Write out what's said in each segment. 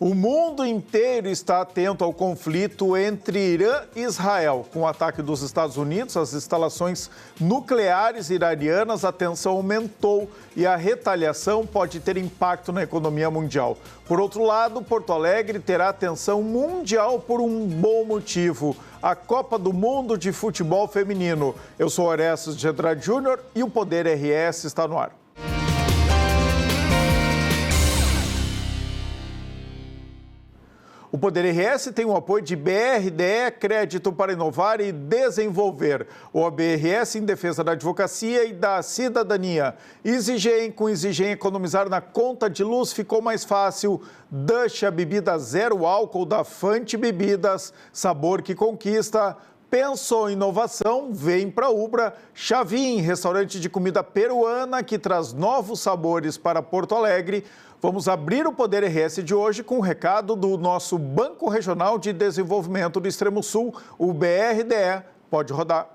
O mundo inteiro está atento ao conflito entre Irã e Israel. Com o ataque dos Estados Unidos às instalações nucleares iranianas, a tensão aumentou e a retaliação pode ter impacto na economia mundial. Por outro lado, Porto Alegre terá atenção mundial por um bom motivo: a Copa do Mundo de Futebol Feminino. Eu sou Orestes de Andrade Júnior e o Poder RS está no ar. O Poder RS tem o apoio de BRDE, Crédito para Inovar e Desenvolver. O BRS em defesa da advocacia e da cidadania. EasyGen, com EasyGen economizar na conta de luz ficou mais fácil. Dush, a bebida zero álcool da Fante Bebidas, sabor que conquista. Pensou em inovação? Vem para Ubra. Chavin, restaurante de comida peruana que traz novos sabores para Porto Alegre. Vamos abrir o Poder RS de hoje com um recado do nosso Banco Regional de Desenvolvimento do Extremo Sul, o BRDE. Pode rodar.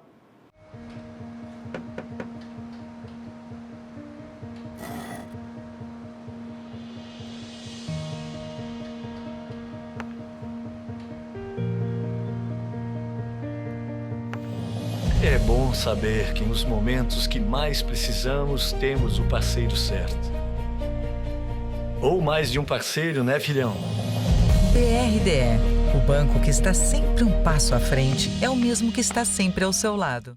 É bom saber que nos momentos que mais precisamos, temos o parceiro certo. Ou mais de um parceiro, né, filhão? BRDE, o banco que está sempre um passo à frente, é o mesmo que está sempre ao seu lado.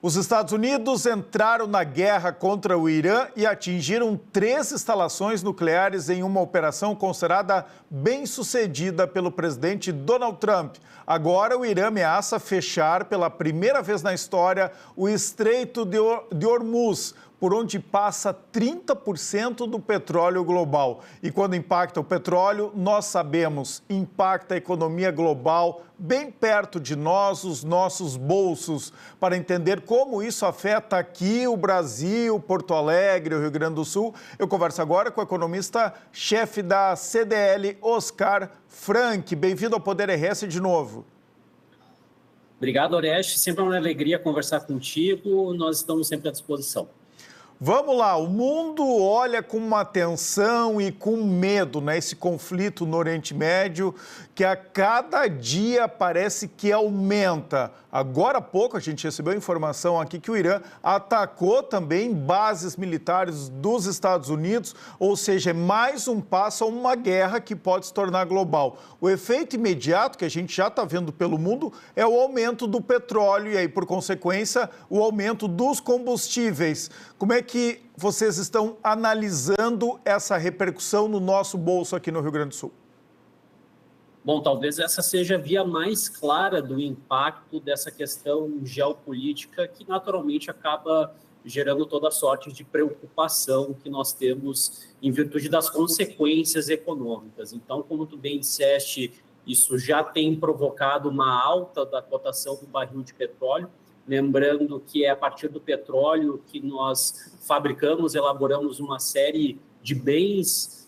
Os Estados Unidos entraram na guerra contra o Irã e atingiram 3 instalações nucleares em uma operação considerada bem-sucedida pelo presidente Donald Trump. Agora, o Irã ameaça fechar pela primeira vez na história o Estreito de Hormuz, por onde passa 30% do petróleo global. E quando impacta o petróleo, nós sabemos, impacta a economia global bem perto de nós, os nossos bolsos. Para entender como isso afeta aqui o Brasil, Porto Alegre, o Rio Grande do Sul, eu converso agora com o economista-chefe da CDL, Oscar Frank. Bem-vindo ao Poder RS de novo. Obrigado, Orestes. Sempre é uma alegria conversar contigo. Nós estamos sempre à disposição. Vamos lá, o mundo olha com uma atenção e com medo, né, esse conflito no Oriente Médio, que a cada dia parece que aumenta. Agora há pouco a gente recebeu informação aqui que o Irã atacou também bases militares dos Estados Unidos, ou seja, é mais um passo a uma guerra que pode se tornar global. O efeito imediato que a gente já está vendo pelo mundo é o aumento do petróleo e aí, por consequência, o aumento dos combustíveis. Como é que vocês estão analisando essa repercussão no nosso bolso aqui no Rio Grande do Sul? Bom, talvez essa seja a via mais clara do impacto dessa questão geopolítica que naturalmente acaba gerando toda sorte de preocupação que nós temos em virtude das consequências econômicas. Então, como tu bem disseste, isso já tem provocado uma alta da cotação do barril de petróleo. Lembrando que é a partir do petróleo que nós fabricamos, elaboramos uma série de bens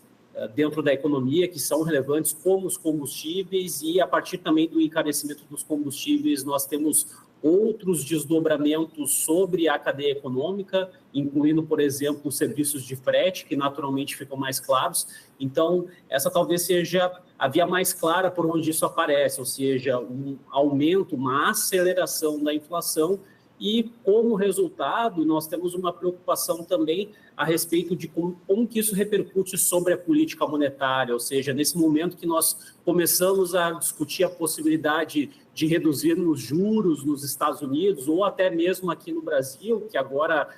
dentro da economia que são relevantes, como os combustíveis, e a partir também do encarecimento dos combustíveis nós temos outros desdobramentos sobre a cadeia econômica, incluindo, por exemplo, os serviços de frete, que naturalmente ficam mais claros. Então, essa talvez seja a via mais clara por onde isso aparece, ou seja, um aumento, uma aceleração da inflação, e como resultado nós temos uma preocupação também a respeito de como que isso repercute sobre a política monetária, ou seja, nesse momento que nós começamos a discutir a possibilidade de reduzir os juros nos Estados Unidos ou até mesmo aqui no Brasil, que agora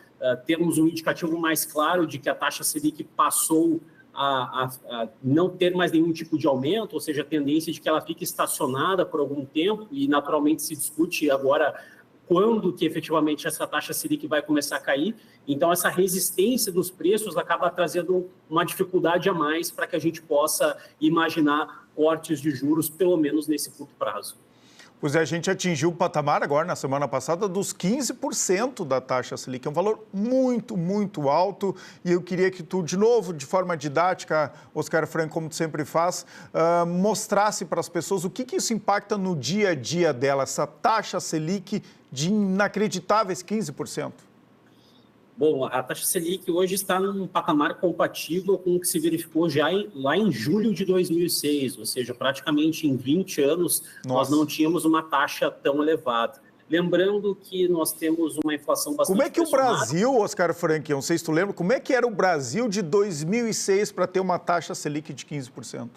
temos um indicativo mais claro de que a taxa Selic passou a não ter mais nenhum tipo de aumento, ou seja, a tendência de que ela fique estacionada por algum tempo, e naturalmente se discute agora quando que efetivamente essa taxa Selic vai começar a cair. Então, essa resistência dos preços acaba trazendo uma dificuldade a mais para que a gente possa imaginar cortes de juros, pelo menos nesse curto prazo. Pois é, a gente atingiu o patamar agora, na semana passada, dos 15% da taxa Selic. É um valor muito, muito alto. E eu queria que tu, de novo, de forma didática, Oscar Frank, como tu sempre faz, mostrasse para as pessoas o que isso impacta no dia a dia dela, essa taxa Selic de inacreditáveis 15%. Bom, a taxa Selic hoje está num patamar compatível com o que se verificou já lá em julho de 2006, ou seja, praticamente em 20 anos, nós não tínhamos uma taxa tão elevada. Lembrando que nós temos uma inflação bastante Como é que o Brasil, Oscar Frank, não sei se tu lembra, como é que era o Brasil de 2006 para ter uma taxa Selic de 15%?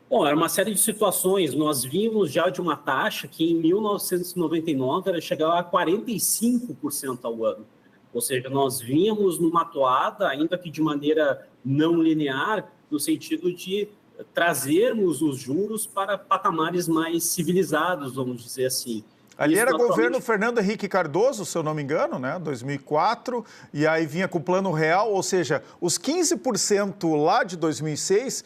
Bom, era uma série de situações. Nós vimos já de uma taxa que em 1999 ela chegava a 45% ao ano. Ou seja, nós vínhamos numa toada, ainda que de maneira não linear, no sentido de trazermos os juros para patamares mais civilizados, vamos dizer assim. Ali era governo Fernando Henrique Cardoso, se eu não me engano, né? 2004, e aí vinha com o Plano Real, ou seja, os 15% lá de 2006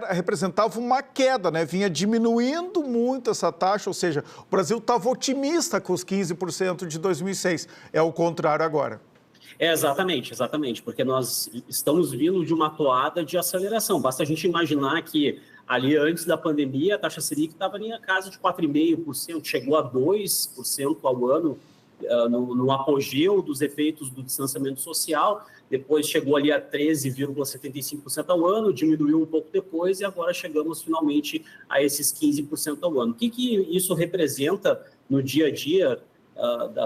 representava uma queda, né? Vinha diminuindo muito essa taxa, ou seja, o Brasil estava otimista com os 15% de 2006. É o contrário agora. Exatamente, porque nós estamos vindo de uma toada de aceleração. Basta a gente imaginar que ali antes da pandemia a taxa Selic estava na casa de 4,5%, chegou a 2% ao ano, no apogeu dos efeitos do distanciamento social, depois chegou ali a 13,75% ao ano, diminuiu um pouco depois e agora chegamos finalmente a esses 15% ao ano. O que isso representa no dia a dia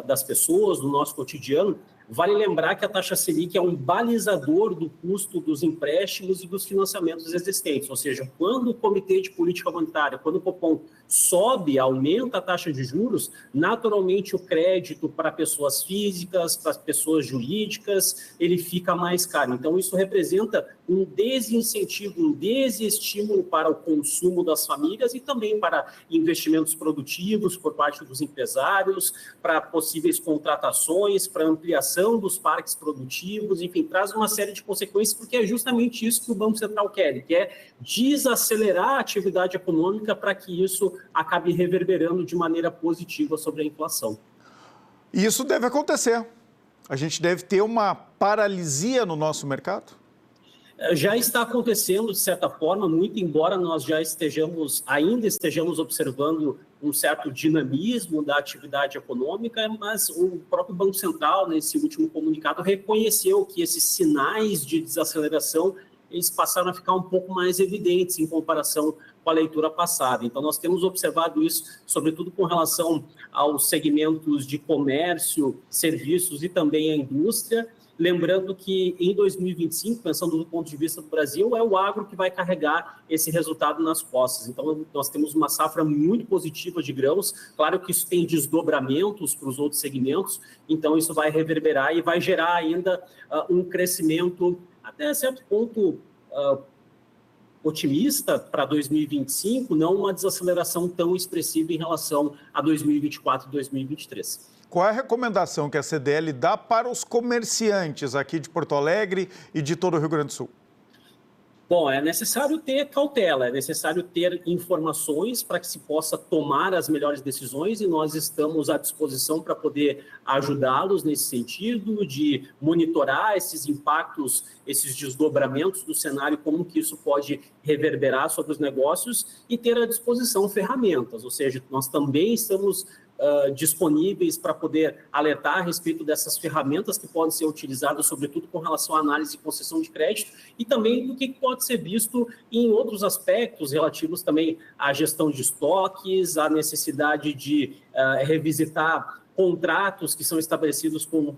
das pessoas, no nosso cotidiano? Vale lembrar que a taxa Selic é um balizador do custo dos empréstimos e dos financiamentos existentes, ou seja, quando o Comitê de Política Monetária, quando o Copom sobe, aumenta a taxa de juros, naturalmente o crédito para pessoas físicas, para pessoas jurídicas, ele fica mais caro. Então, isso representa um desincentivo, um desestímulo para o consumo das famílias e também para investimentos produtivos por parte dos empresários, para possíveis contratações, para ampliação dos parques produtivos, enfim, traz uma série de consequências, porque é justamente isso que o Banco Central quer, que é desacelerar a atividade econômica para que isso acabe reverberando de maneira positiva sobre a inflação. E isso deve acontecer. A gente deve ter uma paralisia no nosso mercado? Já está acontecendo, de certa forma, muito embora nós já ainda estejamos observando um certo dinamismo da atividade econômica, mas o próprio Banco Central, nesse último comunicado, reconheceu que esses sinais de desaceleração eles passaram a ficar um pouco mais evidentes em comparação com a leitura passada. Então, nós temos observado isso, sobretudo com relação aos segmentos de comércio, serviços e também a indústria. Lembrando que em 2025, pensando do ponto de vista do Brasil, é o agro que vai carregar esse resultado nas costas. Então, nós temos uma safra muito positiva de grãos. Claro que isso tem desdobramentos para os outros segmentos, então isso vai reverberar e vai gerar ainda um crescimento, até certo ponto, otimista para 2025, não uma desaceleração tão expressiva em relação a 2024 e 2023. Qual é a recomendação que a CDL dá para os comerciantes aqui de Porto Alegre e de todo o Rio Grande do Sul? Bom, é necessário ter cautela, é necessário ter informações para que se possa tomar as melhores decisões e nós estamos à disposição para poder ajudá-los nesse sentido, de monitorar esses impactos, esses desdobramentos do cenário, como que isso pode reverberar sobre os negócios e ter à disposição ferramentas, ou seja, nós também estamos disponíveis para poder alertar a respeito dessas ferramentas que podem ser utilizadas, sobretudo com relação à análise e concessão de crédito, e também do que pode ser visto em outros aspectos relativos também à gestão de estoques, à necessidade de revisitar contratos que são estabelecidos com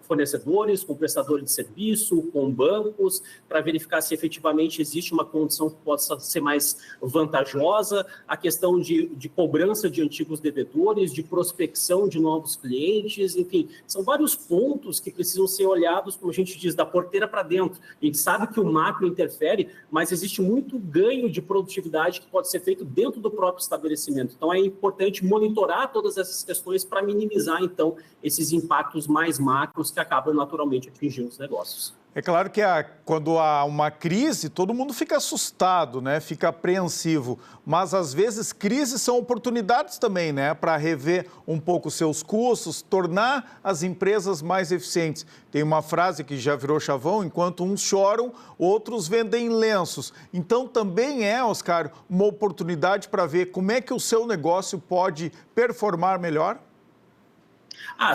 fornecedores, com prestadores de serviço, com bancos, para verificar se efetivamente existe uma condição que possa ser mais vantajosa, a questão de cobrança de antigos devedores, de prospecção de novos clientes, enfim, são vários pontos que precisam ser olhados, como a gente diz, da porteira para dentro. A gente sabe que o macro interfere, mas existe muito ganho de produtividade que pode ser feito dentro do próprio estabelecimento. Então, é importante monitorar todas essas questões para minimizar, então, esses impactos mais macros que acabam naturalmente atingindo os negócios. É claro que quando há uma crise, todo mundo fica assustado, né? Fica apreensivo, mas às vezes crises são oportunidades também, né? Para rever um pouco seus custos, tornar as empresas mais eficientes. Tem uma frase que já virou chavão, enquanto uns choram, outros vendem lenços. Então também Oscar, uma oportunidade para ver como é que o seu negócio pode performar melhor?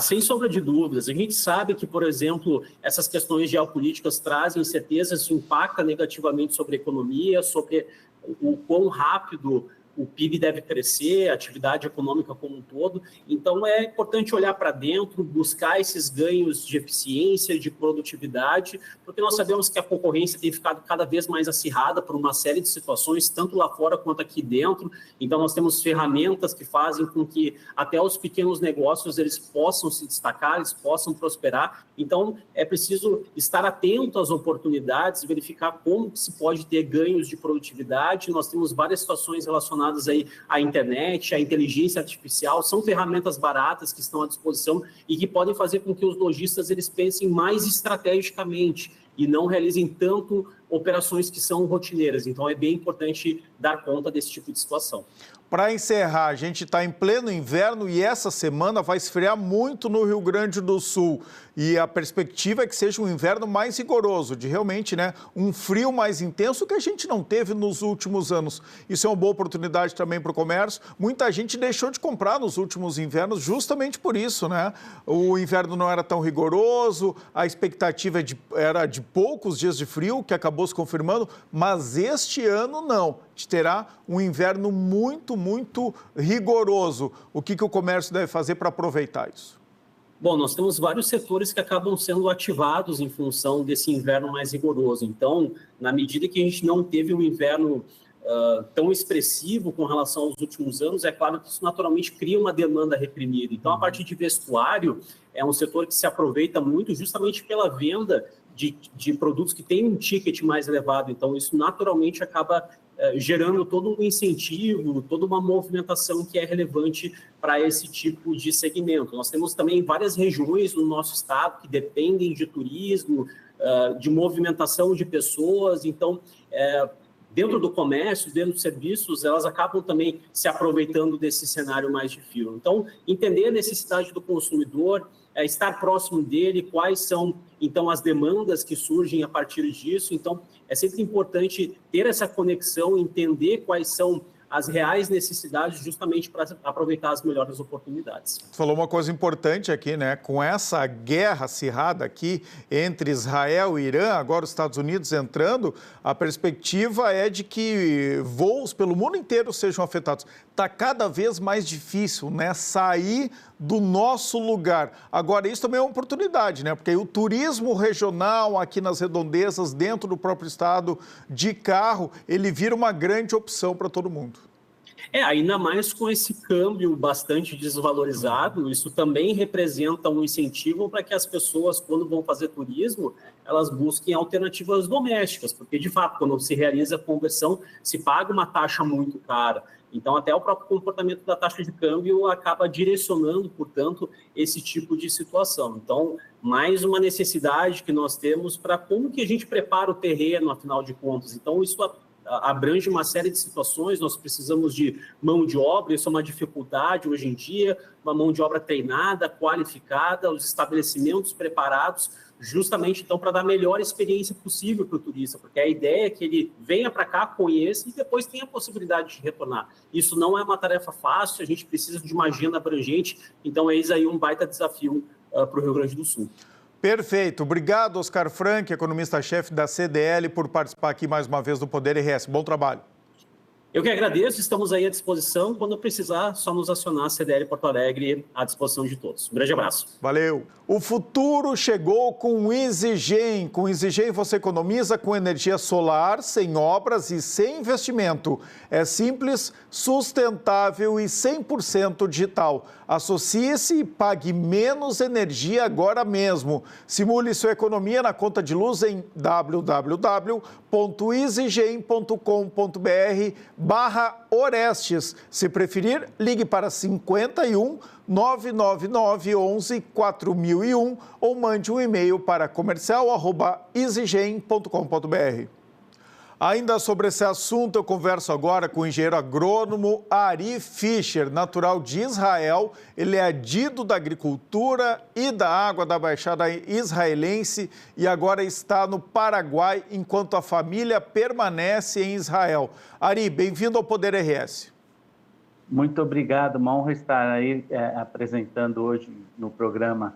Sem sombra de dúvidas. A gente sabe que, por exemplo, essas questões geopolíticas trazem incertezas, isso impacta negativamente sobre a economia, sobre o quão rápido o PIB deve crescer, a atividade econômica como um todo. Então, é importante olhar para dentro, buscar esses ganhos de eficiência, de produtividade, porque nós sabemos que a concorrência tem ficado cada vez mais acirrada por uma série de situações, tanto lá fora quanto aqui dentro. Então, nós temos ferramentas que fazem com que até os pequenos negócios eles possam se destacar, eles possam prosperar. Então, é preciso estar atento às oportunidades, verificar como se pode ter ganhos de produtividade. Nós temos várias situações relacionadas aí à internet, à inteligência artificial, são ferramentas baratas que estão à disposição e que podem fazer com que os lojistas eles pensem mais estrategicamente e não realizem tanto operações que são rotineiras. Então, é bem importante dar conta desse tipo de situação. Para encerrar, a gente está em pleno inverno e essa semana vai esfriar muito no Rio Grande do Sul. E a perspectiva é que seja um inverno mais rigoroso, de realmente, um frio mais intenso que a gente não teve nos últimos anos. Isso é uma boa oportunidade também para o comércio. Muita gente deixou de comprar nos últimos invernos justamente por isso, O inverno não era tão rigoroso, a expectativa era de poucos dias de frio, que acabou se confirmando, mas este ano não. Terá um inverno muito, muito rigoroso. O que o comércio deve fazer para aproveitar isso? Bom, nós temos vários setores que acabam sendo ativados em função desse inverno mais rigoroso. Então, na medida que a gente não teve um inverno tão expressivo com relação aos últimos anos, é claro que isso naturalmente cria uma demanda reprimida. Então, a partir de vestuário, é um setor que se aproveita muito justamente pela venda de produtos que têm um ticket mais elevado. Então, isso naturalmente acaba gerando todo um incentivo, toda uma movimentação que é relevante para esse tipo de segmento. Nós temos também várias regiões no nosso estado que dependem de turismo, de movimentação de pessoas. Então, dentro do comércio, dentro dos serviços, elas acabam também se aproveitando desse cenário mais difícil. Então, entender a necessidade do consumidor, estar próximo dele, quais são, então, as demandas que surgem a partir disso. Então, é sempre importante ter essa conexão, entender quais são as reais necessidades justamente para aproveitar as melhores oportunidades. Você falou uma coisa importante aqui, Com essa guerra acirrada aqui entre Israel e Irã, agora os Estados Unidos entrando, a perspectiva é de que voos pelo mundo inteiro sejam afetados. Está cada vez mais difícil, sair do nosso lugar. Agora, isso também é uma oportunidade, Porque o turismo regional aqui nas redondezas, dentro do próprio estado, de carro, ele vira uma grande opção para todo mundo. Ainda mais com esse câmbio bastante desvalorizado, isso também representa um incentivo para que as pessoas, quando vão fazer turismo, elas busquem alternativas domésticas, porque, de fato, quando se realiza a conversão, se paga uma taxa muito cara. Então, até o próprio comportamento da taxa de câmbio acaba direcionando, portanto, esse tipo de situação. Então, mais uma necessidade que nós temos para como que a gente prepara o terreno, afinal de contas. Então, isso abrange uma série de situações, nós precisamos de mão de obra, isso é uma dificuldade hoje em dia, uma mão de obra treinada, qualificada, os estabelecimentos preparados, justamente então para dar a melhor experiência possível para o turista, porque a ideia é que ele venha para cá, conheça e depois tenha a possibilidade de retornar. Isso não é uma tarefa fácil, a gente precisa de uma agenda abrangente, então eis aí um baita desafio para o Rio Grande do Sul. Perfeito. Obrigado, Oscar Frank, economista-chefe da CDL, por participar aqui mais uma vez do Poder RS. Bom trabalho. Eu que agradeço, estamos aí à disposição. Quando precisar, só nos acionar, CDL Porto Alegre à disposição de todos. Um grande abraço. Valeu. O futuro chegou com o EasyGen. Com o EasyGen você economiza com energia solar, sem obras e sem investimento. É simples, sustentável e 100% digital. Associe-se e pague menos energia agora mesmo. Simule sua economia na conta de luz em www.easygen.com.br/Orestes. Se preferir, ligue para 51 999 11 4001 ou mande um e-mail para comercial@easygen.com.br. Ainda sobre esse assunto, eu converso agora com o engenheiro agrônomo Ari Fischer, natural de Israel. Ele é adido da agricultura e da água da Baixada Israelense e agora está no Paraguai, enquanto a família permanece em Israel. Ari, bem-vindo ao Poder RS. Muito obrigado, uma honra estar aí apresentando hoje no programa.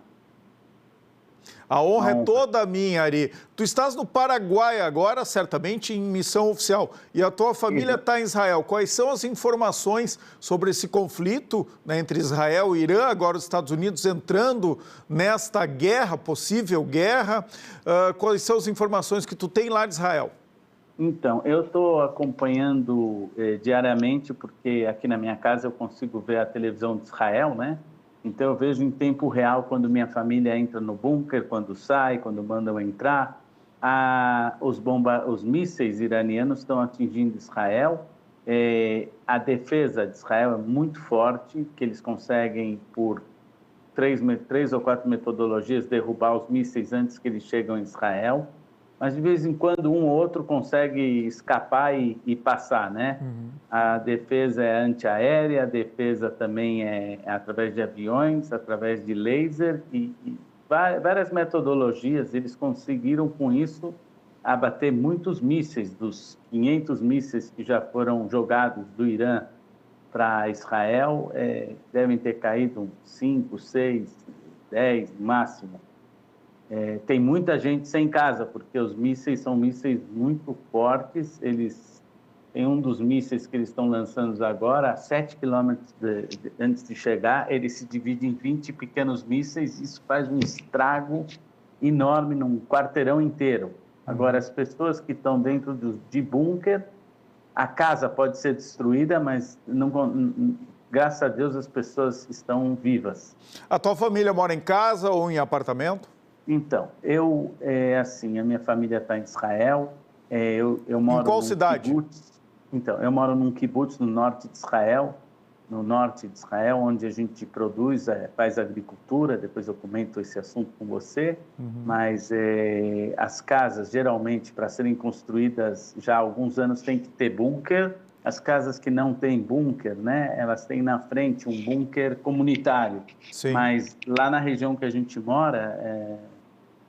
A honra é toda minha, Ari. Tu estás no Paraguai agora, certamente em missão oficial, e a tua família está em Israel. Quais são as informações sobre esse conflito, né, entre Israel e Irã, agora os Estados Unidos entrando nesta guerra, possível guerra? Quais são as informações que tu tem lá de Israel? Então, eu estou acompanhando diariamente, porque aqui na minha casa eu consigo ver a televisão de Israel, né? Então, eu vejo em tempo real quando minha família entra no bunker, quando sai, quando mandam entrar. Os mísseis iranianos estão atingindo Israel. A defesa de Israel é muito forte, que eles conseguem, por três ou quatro metodologias, derrubar os mísseis antes que eles chegam em Israel. Mas, de vez em quando, um ou outro consegue escapar e passar, né? Uhum. A defesa é antiaérea, a defesa também é através de aviões, através de laser e várias metodologias. Eles conseguiram, com isso, abater muitos mísseis, dos 500 mísseis que já foram jogados do Irã para Israel, devem ter caído 5, 6, 10 no máximo. Tem muita gente sem casa, porque os mísseis são mísseis muito fortes. Tem um dos mísseis que eles estão lançando agora, a 7 quilômetros antes de chegar, ele se divide em 20 pequenos mísseis, isso faz um estrago enorme num quarteirão inteiro. Agora, as pessoas que estão dentro de bunker, a casa pode ser destruída, mas graças a Deus as pessoas estão vivas. A tua família mora em casa ou em apartamento? Então, a minha família está em Israel. Eu moro em qual cidade? Kibbutz. Então, eu moro num kibbutz no norte de Israel, onde a gente produz, faz agricultura. Depois eu comento esse assunto com você. Uhum. Mas as casas, geralmente, para serem construídas já há alguns anos, tem que ter bunker. As casas que não têm bunker, né, elas têm na frente um bunker comunitário. Sim. Mas lá na região que a gente mora,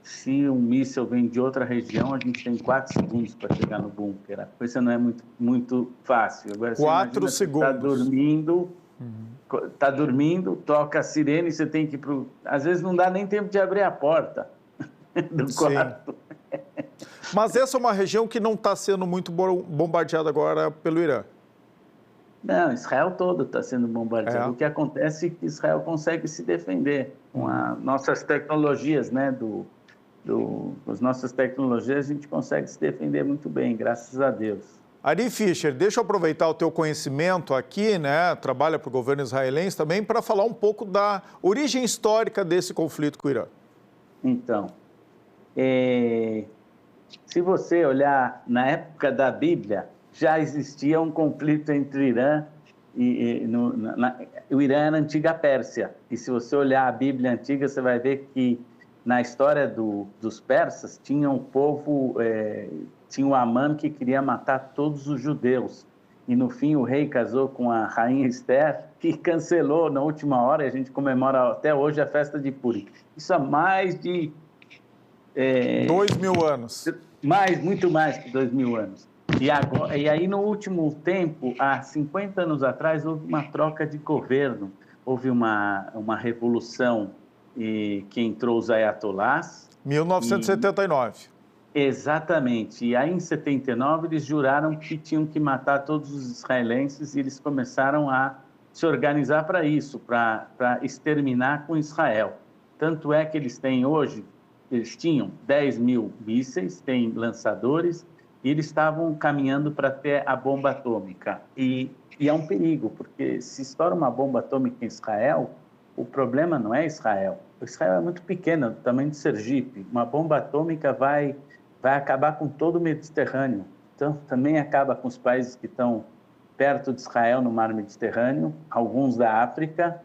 se um míssil vem de outra região, a gente tem 4 segundos para chegar no bunker. A coisa não é muito fácil. Agora, 4 segundos. Está dormindo, toca a sirene, você tem que ir para... Às vezes não dá nem tempo de abrir a porta do quarto. Mas essa é uma região que não está sendo muito bombardeada agora pelo Irã. Não, Israel todo está sendo bombardeado. O que acontece é que Israel consegue se defender com as nossas tecnologias, né? As nossas tecnologias, a gente consegue se defender muito bem, graças a Deus. Ari Fischer, deixa eu aproveitar o teu conhecimento aqui, né? Trabalha para o governo israelense também, para falar um pouco da origem histórica desse conflito com o Irã. Então, se você olhar na época da Bíblia, já existia um conflito entre Irã o Irã era a antiga Pérsia. E se você olhar a Bíblia antiga, você vai ver que na história dos persas tinha um povo, tinha o Amã que queria matar todos os judeus. E no fim o rei casou com a rainha Esther, que cancelou na última hora, e a gente comemora até hoje a festa de Purim. Isso há mais de... 2.000 anos. Muito mais que 2.000 anos. E aí, no último tempo, há 50 anos atrás, houve uma troca de governo. Houve uma revolução que entrou os ayatolás. 1979. Exatamente. E aí, em 79, eles juraram que tinham que matar todos os israelenses e eles começaram a se organizar para isso, para exterminar com Israel. Tanto é que eles tinham 10 mil mísseis, têm lançadores, e eles estavam caminhando para ter a bomba atômica. E é um perigo, porque se estoura uma bomba atômica em Israel, o problema não é Israel. Israel é muito pequeno, do tamanho de Sergipe. Uma bomba atômica vai acabar com todo o Mediterrâneo. Então, também acaba com os países que estão perto de Israel, no mar Mediterrâneo, alguns da África.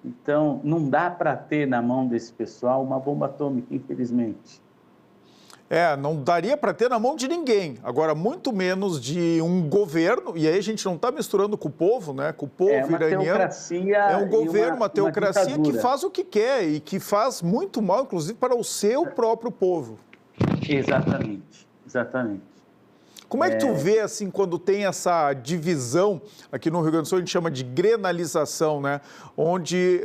Então, não dá para ter na mão desse pessoal uma bomba atômica, infelizmente. Não daria para ter na mão de ninguém. Agora, muito menos de um governo, e aí a gente não está misturando com o povo, né? Com o povo iraniano. É um governo, uma teocracia que faz o que quer e que faz muito mal, inclusive, para o seu próprio povo. Exatamente. Como é que tu vê, assim, quando tem essa divisão, aqui no Rio Grande do Sul a gente chama de grenalização, né? Onde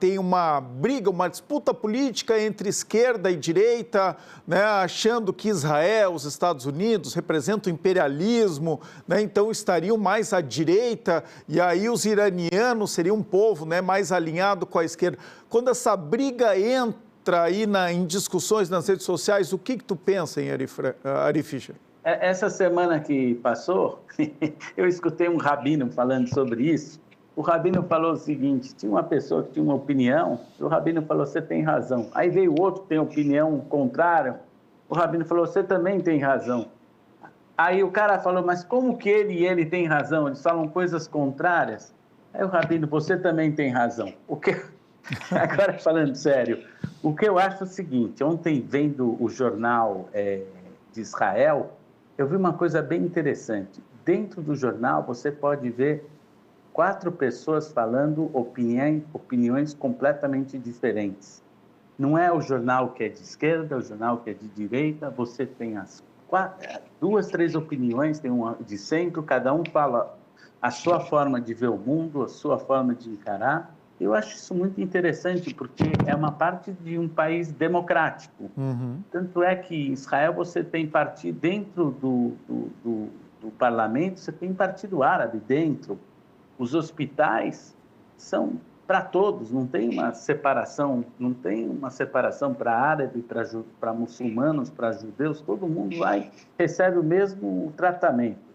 tem uma briga, uma disputa política entre esquerda e direita, né? Achando que Israel, os Estados Unidos representam o imperialismo, né? Então estariam mais à direita e aí os iranianos seriam um povo, né, mais alinhado com a esquerda. Quando essa briga entra aí em discussões nas redes sociais, o que tu pensa, hein, Ari Fischer? Essa semana que passou, eu escutei um rabino falando sobre isso. O rabino falou o seguinte: tinha uma pessoa que tinha uma opinião, o rabino falou, você tem razão. Aí veio outro que tem opinião contrária, o rabino falou, você também tem razão. Aí o cara falou, mas como que ele tem razão? Eles falam coisas contrárias. Aí o rabino, você também tem razão. Agora falando sério, o que eu acho é o seguinte: ontem, vendo o jornal de Israel, eu vi uma coisa bem interessante. Dentro do jornal, você pode ver 4 pessoas falando opiniões completamente diferentes. Não é o jornal que é de esquerda, o jornal que é de direita, você tem as 2, 3 opiniões, tem uma de centro, cada um fala a sua forma de ver o mundo, a sua forma de encarar. Eu acho isso muito interessante, porque é uma parte de um país democrático. Uhum. Tanto é que em Israel você tem partido dentro do parlamento, você tem partido árabe dentro. Os hospitais são para todos, não tem uma separação, para árabe, para muçulmanos, para judeus, todo mundo recebe o mesmo tratamento.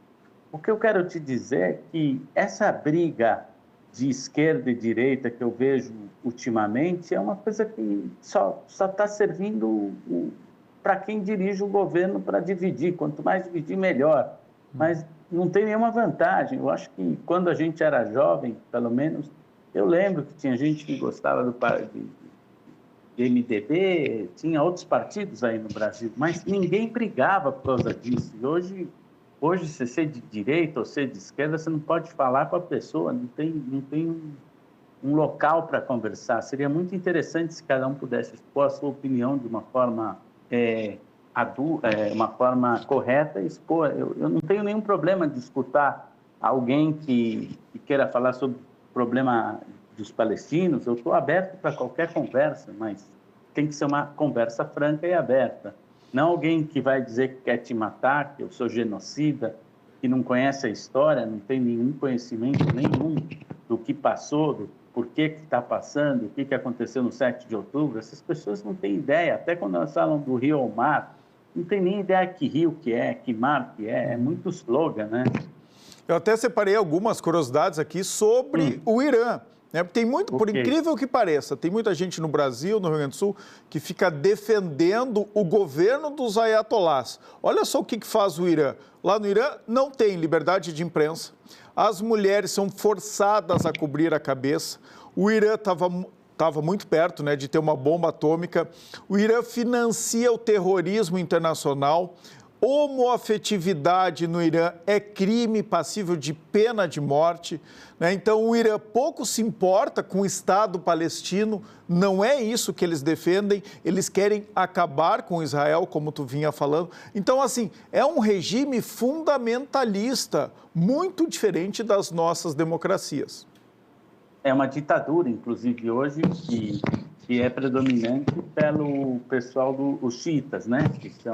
O que eu quero te dizer é que essa briga de esquerda e direita que eu vejo ultimamente é uma coisa que só está servindo para quem dirige o governo para dividir. Quanto mais dividir, melhor. Mas não tem nenhuma vantagem. Eu acho que quando a gente era jovem, pelo menos, eu lembro que tinha gente que gostava de MDB, tinha outros partidos aí no Brasil, mas ninguém brigava por causa disso. E hoje, se você é de direita ou ser de esquerda, você não pode falar com a pessoa, não tem um local para conversar. Seria muito interessante se cada um pudesse expor a sua opinião de uma forma uma forma correta e expor. Eu não tenho nenhum problema de escutar alguém que queira falar sobre o problema dos palestinos. Eu estou aberto para qualquer conversa, mas tem que ser uma conversa franca e aberta. Não alguém que vai dizer que quer te matar, que eu sou genocida, que não conhece a história, não tem nenhum conhecimento nenhum do que passou, do porquê que está passando, o que aconteceu no 7 de outubro. Essas pessoas não têm ideia. Até quando elas falam do rio ao mar, não tem nem ideia que rio que é, que mar que é. É muito slogan, né? Eu até separei algumas curiosidades aqui sobre o Irã. Tem muito, por incrível que pareça, tem muita gente no Brasil, no Rio Grande do Sul, que fica defendendo o governo dos ayatolás. Olha só o que faz o Irã. Lá no Irã não tem liberdade de imprensa, as mulheres são forçadas a cobrir a cabeça, o Irã estava muito perto, né, de ter uma bomba atômica, o Irã financia o terrorismo internacional. Homoafetividade no Irã é crime passível de pena de morte, né? Então, o Irã pouco se importa com o Estado palestino, não é isso que eles defendem, eles querem acabar com Israel, como tu vinha falando. Então, assim, é um regime fundamentalista, muito diferente das nossas democracias. É uma ditadura, inclusive, hoje, que é predominante pelo pessoal dos xiitas, né? Que são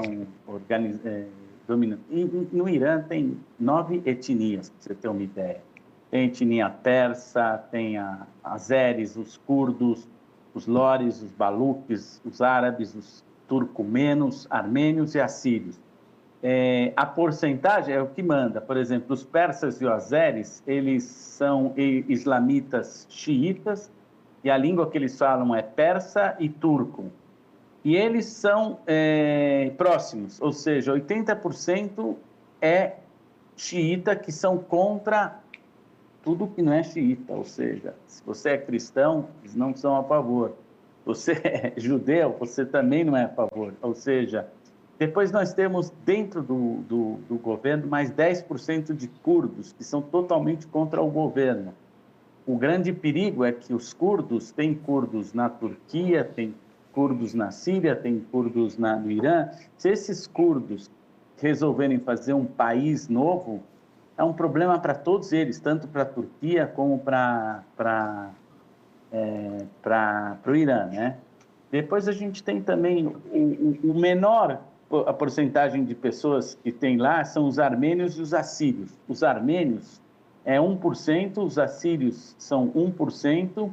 dominantes. E no Irã tem 9 etnias, para você ter uma ideia. Tem a etnia persa, tem azeres, os curdos, os lores, os baluques, os árabes, os turcomenos, armênios e assírios. A porcentagem é o que manda. Por exemplo, os persas e os azeres, eles são islamitas xiitas, e a língua que eles falam é persa e turco. E eles são próximos, ou seja, 80% é xiita, que são contra tudo que não é xiita. Ou seja, se você é cristão, eles não são a favor. Você é judeu, você também não é a favor. Ou seja, depois nós temos dentro do governo mais 10% de curdos, que são totalmente contra o governo. O grande perigo é que os curdos, tem curdos na Turquia, tem curdos na Síria, tem curdos no Irã. Se esses curdos resolverem fazer um país novo, é um problema para todos eles, tanto para a Turquia como para o Irã, né? Depois a gente tem também o menor, a porcentagem de pessoas que tem lá são os armênios e os assírios. Os armênios é 1%, os assírios são 1%,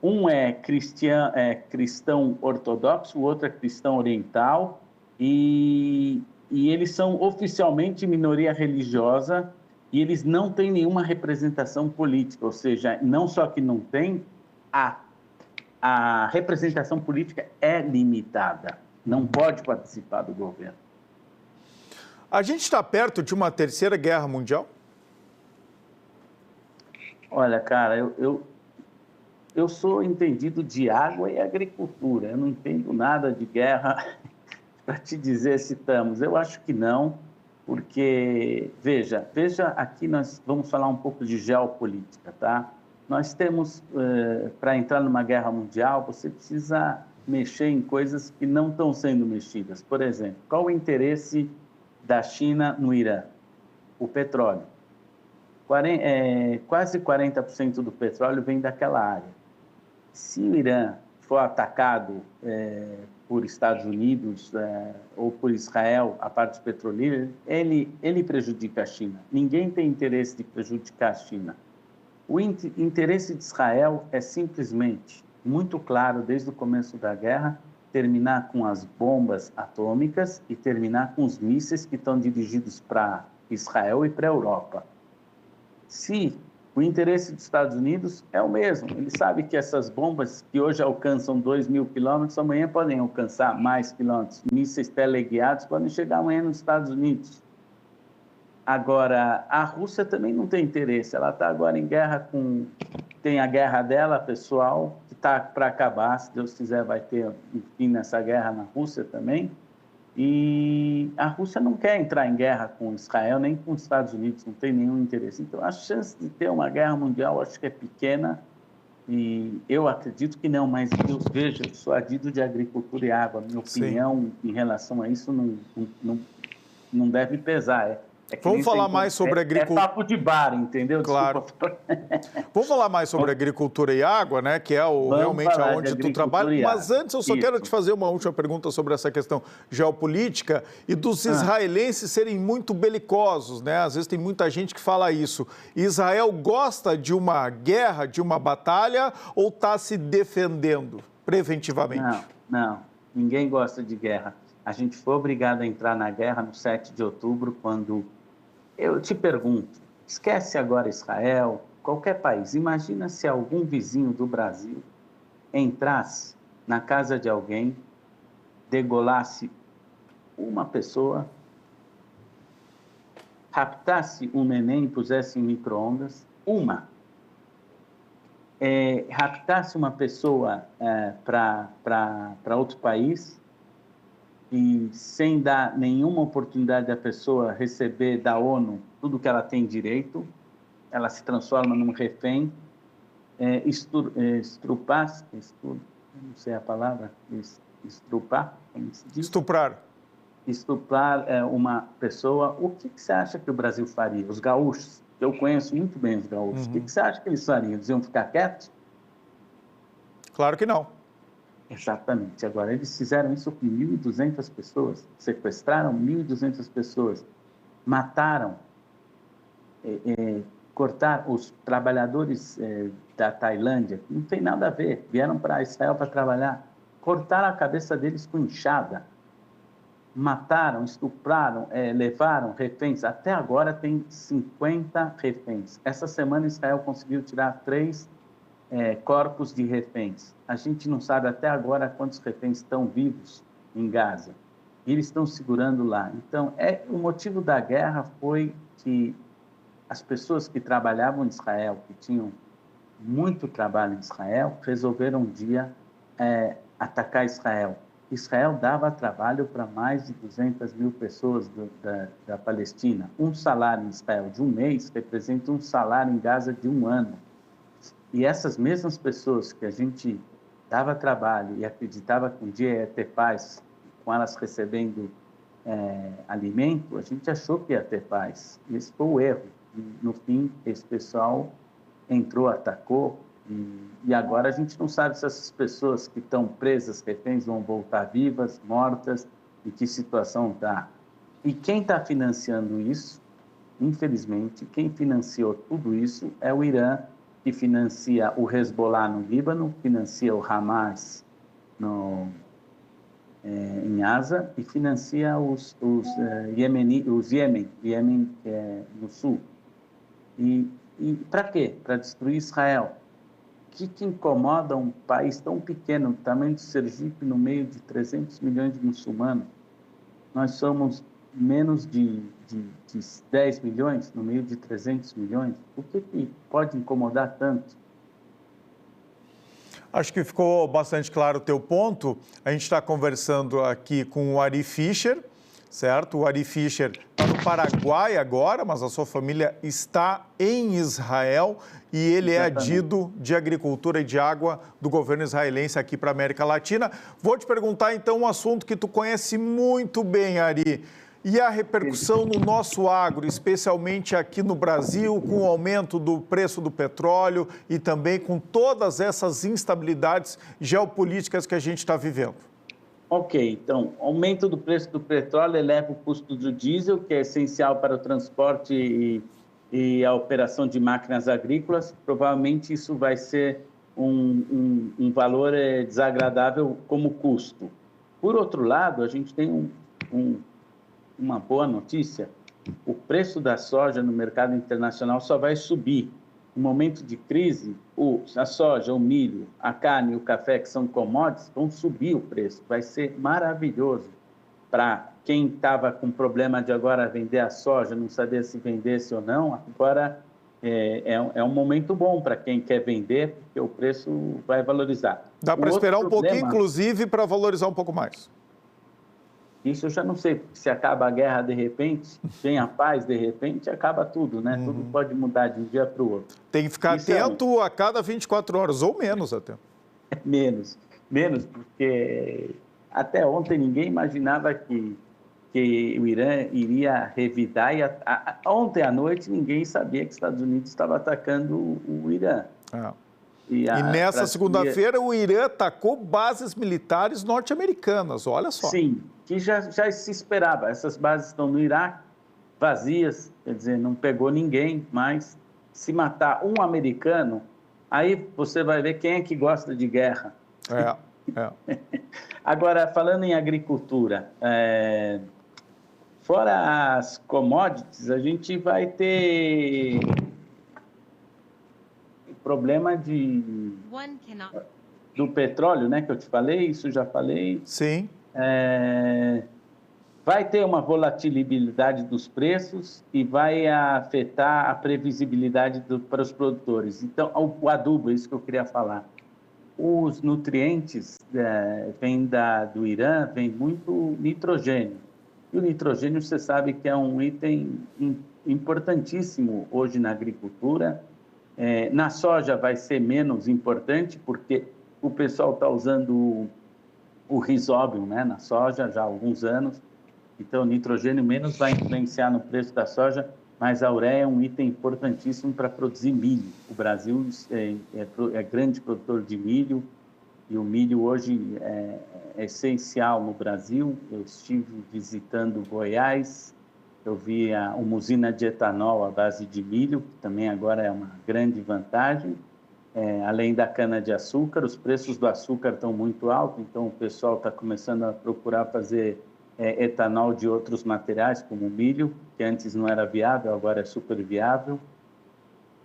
um é cristão ortodoxo, o outro é cristão oriental, e eles são oficialmente minoria religiosa e eles não têm nenhuma representação política, ou seja, não só que não tem, a representação política é limitada, não pode participar do governo. A gente está perto de uma terceira guerra mundial? Olha, cara, eu sou entendido de água e agricultura, eu não entendo nada de guerra para te dizer se estamos. Eu acho que não, porque, veja, aqui nós vamos falar um pouco de geopolítica, tá? Nós temos, para entrar numa guerra mundial, você precisa mexer em coisas que não estão sendo mexidas. Por exemplo, qual o interesse da China no Irã? O petróleo. Quase 40% do petróleo vem daquela área. Se o Irã for atacado por Estados Unidos ou por Israel, a parte petroleira, ele prejudica a China. Ninguém tem interesse de prejudicar a China. O interesse de Israel é simplesmente, muito claro desde o começo da guerra, terminar com as bombas atômicas e terminar com os mísseis que estão dirigidos para Israel e para a Europa. Se o interesse dos Estados Unidos é o mesmo, ele sabe que essas bombas que hoje alcançam 2.000 quilômetros, amanhã podem alcançar mais quilômetros. Mísseis teleguiados podem chegar amanhã nos Estados Unidos. Agora, a Rússia também não tem interesse, ela está agora em guerra tem a guerra dela, pessoal, que está para acabar, se Deus quiser vai ter um fim nessa guerra na Rússia também, e a Rússia não quer entrar em guerra com Israel, nem com os Estados Unidos, não tem nenhum interesse. Então, a chance de ter uma guerra mundial, acho que é pequena, e eu acredito que não, mas Deus veja, eu sou adido de agricultura e água, minha opinião em relação a isso não deve pesar, Vamos falar mais sobre agricultura. É papo de bar, entendeu? Claro. Vamos falar mais sobre agricultura e água, né? Que é realmente onde tu trabalha. Mas antes eu só quero te fazer uma última pergunta sobre essa questão geopolítica e dos israelenses serem muito belicosos, né? Às vezes tem muita gente que fala isso. Israel gosta de uma guerra, de uma batalha, ou está se defendendo preventivamente? Não. Ninguém gosta de guerra. A gente foi obrigado a entrar na guerra no 7 de outubro, quando... Eu te pergunto, esquece agora Israel, qualquer país, imagina se algum vizinho do Brasil entrasse na casa de alguém, degolasse uma pessoa, raptasse um neném e pusesse em micro-ondas, raptasse uma pessoa para outro país, e sem dar nenhuma oportunidade da pessoa receber da ONU tudo que ela tem direito, ela se transforma num refém, estrupar, não sei a palavra, estrupar, como se diz? Estuprar uma pessoa. O que você acha que o Brasil faria? Os gaúchos, eu conheço muito bem os gaúchos, o que você acha que eles fariam? Eles iam ficar quietos? Claro que não. Exatamente. Agora, eles fizeram isso com 1.200 pessoas, sequestraram 1.200 pessoas, mataram, cortaram os trabalhadores da Tailândia, que não tem nada a ver, vieram para Israel para trabalhar, cortaram a cabeça deles com enxada, mataram, estupraram, levaram reféns. Até agora tem 50 reféns. Essa semana Israel conseguiu tirar 3 corpos de reféns. A gente não sabe até agora quantos reféns estão vivos em Gaza. E eles estão segurando lá. Então, o motivo da guerra foi que as pessoas que trabalhavam em Israel, que tinham muito trabalho em Israel, resolveram um dia atacar Israel. Israel dava trabalho para mais de 200 mil pessoas da Palestina. Um salário em Israel de um mês representa um salário em Gaza de um ano. E essas mesmas pessoas que a gente dava trabalho e acreditava que um dia ia ter paz, com elas recebendo alimento, a gente achou que ia ter paz. Esse foi o erro. No fim, esse pessoal entrou, atacou, e agora a gente não sabe se essas pessoas que estão presas, reféns, vão voltar vivas, mortas, em que situação está. E quem está financiando isso, infelizmente, quem financiou tudo isso é o Irã, que financia o Hezbollah no Líbano, financia o Hamas em Gaza e financia os Iêmen no sul. E para quê? Para destruir Israel. O que incomoda um país tão pequeno, do tamanho de Sergipe, no meio de 300 milhões de muçulmanos? Nós somos menos de 10 milhões, no meio de 300 milhões. O que pode incomodar tanto? Acho que ficou bastante claro o teu ponto. A gente está conversando aqui com o Ari Fischer, certo? O Ari Fischer está no Paraguai agora, mas a sua família está em Israel e ele é adido de agricultura e de água do governo israelense aqui para a América Latina. Vou te perguntar, então, um assunto que tu conhece muito bem, Ari. E a repercussão no nosso agro, especialmente aqui no Brasil, com o aumento do preço do petróleo e também com todas essas instabilidades geopolíticas que a gente está vivendo? Ok, então, aumento do preço do petróleo eleva o custo do diesel, que é essencial para o transporte e a operação de máquinas agrícolas. Provavelmente isso vai ser um valor desagradável como custo. Por outro lado, a gente tem uma boa notícia: o preço da soja no mercado internacional só vai subir. No momento de crise, a soja, o milho, a carne e o café, que são commodities, vão subir o preço. Vai ser maravilhoso para quem estava com problema de agora vender a soja, não saber se vendesse ou não. Agora é um momento bom para quem quer vender, porque o preço vai valorizar. Dá para esperar um pouquinho, inclusive, para valorizar um pouco mais. Isso eu já não sei, porque se acaba a guerra de repente, vem a paz de repente, acaba tudo, né? Tudo pode mudar de um dia para o outro. Tem que ficar atento a cada 24 horas, ou menos até. Menos, porque até ontem ninguém imaginava que o Irã iria revidar. Ontem à noite ninguém sabia que os Estados Unidos estava atacando o Irã. E nessa segunda-feira o Irã atacou bases militares norte-americanas, olha só. Sim, que já se esperava. Essas bases estão no Iraque, vazias, quer dizer, não pegou ninguém, mas se matar um americano, aí você vai ver quem é que gosta de guerra. Agora, falando em agricultura, fora as commodities, a gente vai ter problema do petróleo, né, que eu te falei, isso já falei. Sim. Vai ter uma volatilidade dos preços e vai afetar a previsibilidade para os produtores. Então, o adubo, é isso que eu queria falar. Os nutrientes vêm do Irã, vem muito nitrogênio. E o nitrogênio, você sabe que é um item importantíssimo hoje na agricultura. Na soja vai ser menos importante, porque o pessoal está usando o rizóbio, né, na soja já há alguns anos. Então, o nitrogênio menos vai influenciar no preço da soja, mas a ureia é um item importantíssimo para produzir milho. O Brasil é grande produtor de milho e o milho hoje é essencial no Brasil. Eu estive visitando Goiás, eu vi uma usina de etanol à base de milho, que também agora é uma grande vantagem. Além da cana-de-açúcar, os preços do açúcar estão muito altos, então o pessoal está começando a procurar fazer etanol de outros materiais, como o milho, que antes não era viável, agora é super viável.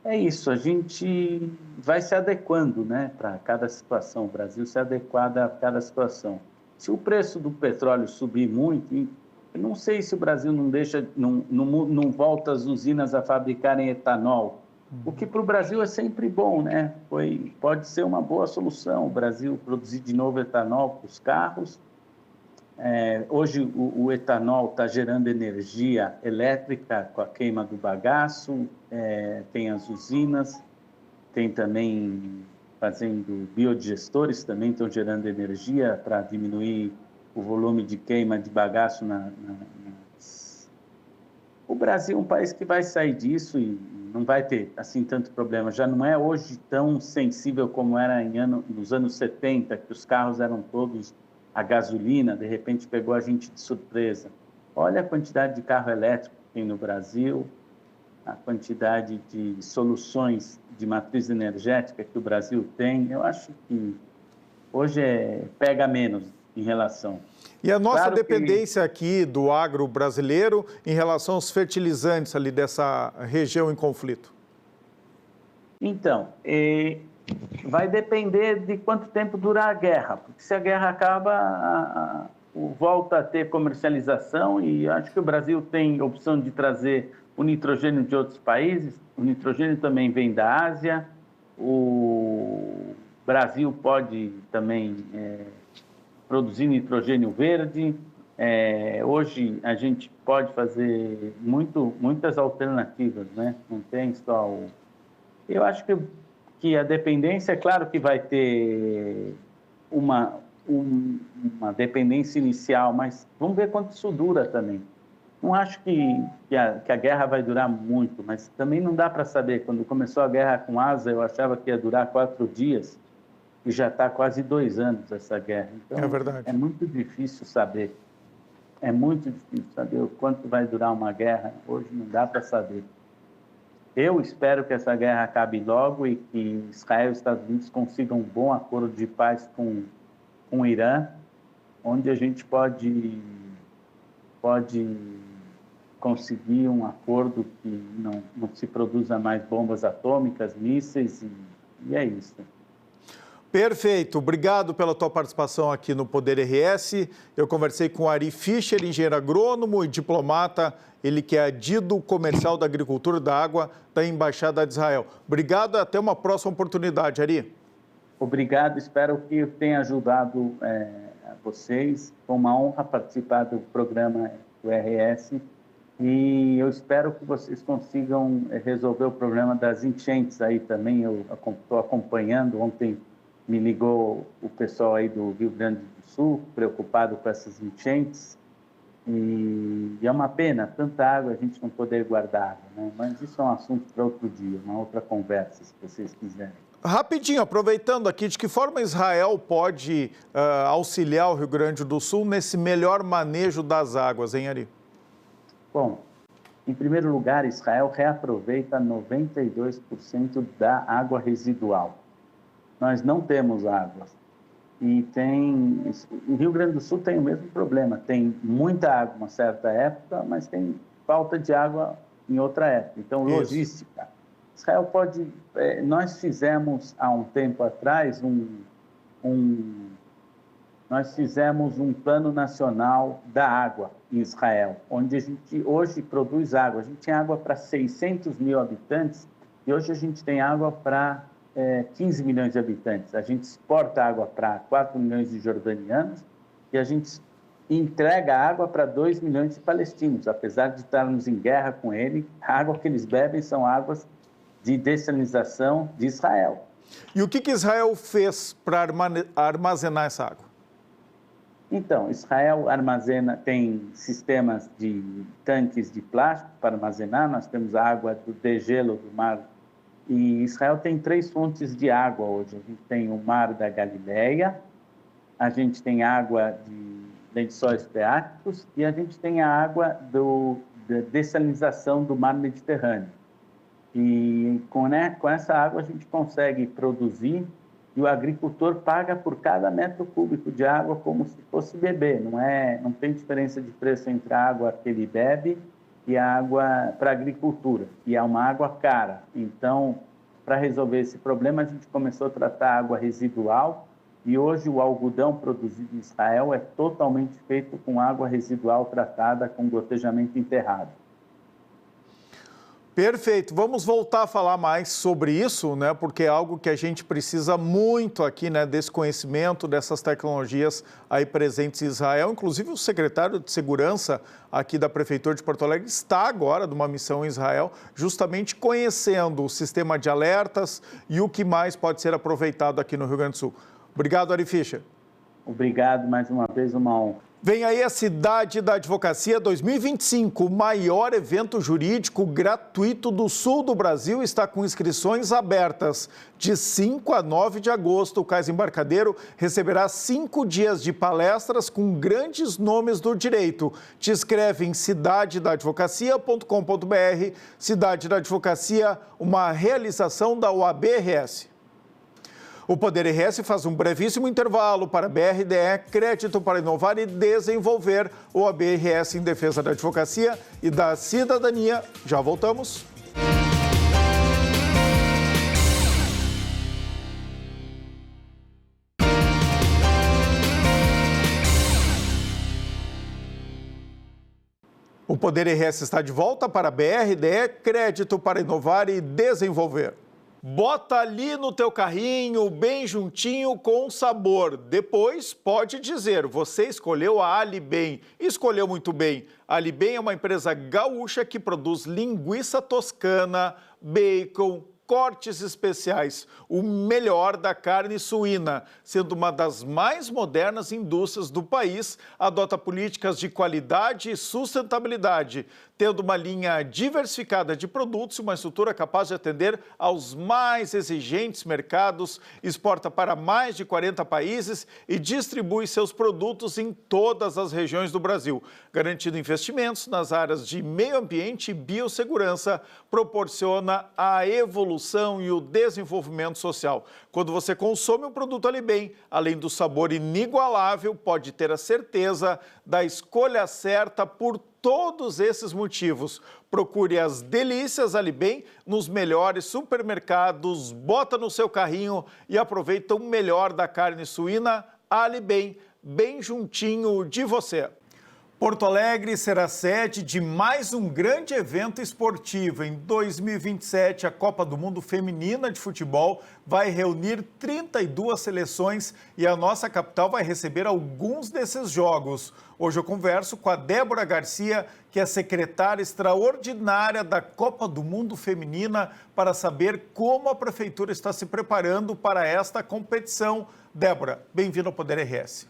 É isso, a gente vai se adequando, né, para cada situação, o Brasil se adequar a cada situação. Se o preço do petróleo subir muito, eu não sei se o Brasil não volta as usinas a fabricarem etanol, o que para o Brasil é sempre bom, né? Pode ser uma boa solução o Brasil produzir de novo etanol para os carros. Hoje o etanol está gerando energia elétrica com a queima do bagaço, tem as usinas, tem também fazendo biodigestores, também estão gerando energia para diminuir o volume de queima de bagaço O Brasil é um país que vai sair disso e não vai ter assim tanto problema. Já não é hoje tão sensível como era nos anos 70, que os carros eram todos a gasolina, de repente pegou a gente de surpresa. Olha a quantidade de carro elétrico que tem no Brasil, a quantidade de soluções de matriz energética que o Brasil tem. Eu acho que hoje pega menos em relação. E a nossa dependência aqui do agro brasileiro em relação aos fertilizantes ali dessa região em conflito? Então, vai depender de quanto tempo durar a guerra, porque se a guerra acaba, volta a ter comercialização e acho que o Brasil tem opção de trazer o nitrogênio de outros países, o nitrogênio também vem da Ásia, o Brasil pode também produzir nitrogênio verde. Hoje a gente pode fazer muitas alternativas, né? Não tem só o... Eu acho que a dependência, é claro que vai ter uma dependência inicial, mas vamos ver quanto isso dura também. Não acho que a guerra vai durar muito, mas também não dá para saber. Quando começou a guerra com a Ásia, eu achava que ia durar 4 dias e já está quase 2 anos essa guerra. Então, é verdade. É muito difícil saber. É muito difícil saber o quanto vai durar uma guerra. Hoje não dá para saber. Eu espero que essa guerra acabe logo e que Israel e Estados Unidos consigam um bom acordo de paz com o Irã, onde a gente pode conseguir um acordo que não se produza mais bombas atômicas, mísseis, e é isso. Perfeito. Obrigado pela tua participação aqui no Poder RS. Eu conversei com Ari Fischer, engenheiro agrônomo e diplomata, ele que é adido comercial da agricultura da água da Embaixada de Israel. Obrigado e até uma próxima oportunidade, Ari. Obrigado, espero que eu tenha ajudado a vocês. Foi uma honra participar do programa do RS e eu espero que vocês consigam resolver o problema das enchentes aí também. Eu estou acompanhando, ontem me ligou o pessoal aí do Rio Grande do Sul, preocupado com essas enchentes, e é uma pena, tanta água, a gente não poder guardar água, né? Mas isso é um assunto para outro dia, uma outra conversa, se vocês quiserem. Rapidinho, aproveitando aqui, de que forma Israel pode auxiliar o Rio Grande do Sul nesse melhor manejo das águas, hein, Ari? Bom, em primeiro lugar, Israel reaproveita 92% da água residual. Nós não temos água. E o Rio Grande do Sul tem o mesmo problema. Tem muita água em uma certa época, mas tem falta de água em outra época. Então, logística. Israel pode... nós fizemos, há um tempo atrás, nós fizemos um plano nacional da água em Israel, onde a gente hoje produz água. A gente tem água para 600 mil habitantes e hoje a gente tem água para 15 milhões de habitantes. A gente exporta água para 4 milhões de jordanianos e a gente entrega água para 2 milhões de palestinos. Apesar de estarmos em guerra com ele, a água que eles bebem são águas de dessalinização de Israel. E o que Israel fez para armazenar essa água? Então, Israel tem sistemas de tanques de plástico para armazenar. Nós temos a água do degelo do mar. E Israel tem 3 fontes de água hoje. A gente tem o Mar da Galileia, a gente tem água de lençóis freáticos e a gente tem a água da dessalinização do Mar Mediterrâneo. E com essa água a gente consegue produzir e o agricultor paga por cada metro cúbico de água como se fosse beber. Não tem diferença de preço entre a água que ele bebe e a água para a agricultura, e é uma água cara. Então, para resolver esse problema, a gente começou a tratar a água residual, e hoje o algodão produzido em Israel é totalmente feito com água residual tratada com gotejamento enterrado. Perfeito. Vamos voltar a falar mais sobre isso, né? Porque é algo que a gente precisa muito aqui, né? Desse conhecimento, dessas tecnologias aí presentes em Israel. Inclusive, o secretário de Segurança aqui da Prefeitura de Porto Alegre está agora numa missão em Israel, justamente conhecendo o sistema de alertas e o que mais pode ser aproveitado aqui no Rio Grande do Sul. Obrigado, Ari Fischer. Obrigado, mais uma vez, uma honra. Vem aí a Cidade da Advocacia 2025, o maior evento jurídico gratuito do sul do Brasil, está com inscrições abertas. De 5 a 9 de agosto, o Cais Embarcadero receberá 5 dias de palestras com grandes nomes do direito. Te inscreve em cidadedadvocacia.com.br. Cidade da Advocacia, uma realização da OAB-RS. O Poder RS faz um brevíssimo intervalo para BRDE, Crédito para Inovar e Desenvolver. O OAB-RS em defesa da advocacia e da cidadania. Já voltamos. O Poder RS está de volta para BRDE, Crédito para Inovar e Desenvolver. Bota ali no teu carrinho, bem juntinho, com sabor. Depois pode dizer, você escolheu a Alibem. Escolheu muito bem. A Alibem é uma empresa gaúcha que produz linguiça toscana, bacon, cortes especiais, o melhor da carne suína, sendo uma das mais modernas indústrias do país, adota políticas de qualidade e sustentabilidade, tendo uma linha diversificada de produtos e uma estrutura capaz de atender aos mais exigentes mercados, exporta para mais de 40 países e distribui seus produtos em todas as regiões do Brasil, garantindo investimentos nas áreas de meio ambiente e biossegurança, proporciona a evolução e o desenvolvimento social. Quando você consome um produto Alibem, além do sabor inigualável, pode ter a certeza da escolha certa por todos esses motivos. Procure as delícias Alibem nos melhores supermercados, bota no seu carrinho e aproveita o melhor da carne suína Alibem, bem juntinho de você. Porto Alegre será sede de mais um grande evento esportivo. Em 2027, a Copa do Mundo Feminina de Futebol vai reunir 32 seleções e a nossa capital vai receber alguns desses jogos. Hoje eu converso com a Débora Garcia, que é secretária extraordinária da Copa do Mundo Feminina, para saber como a Prefeitura está se preparando para esta competição. Débora, bem-vinda ao Poder RS.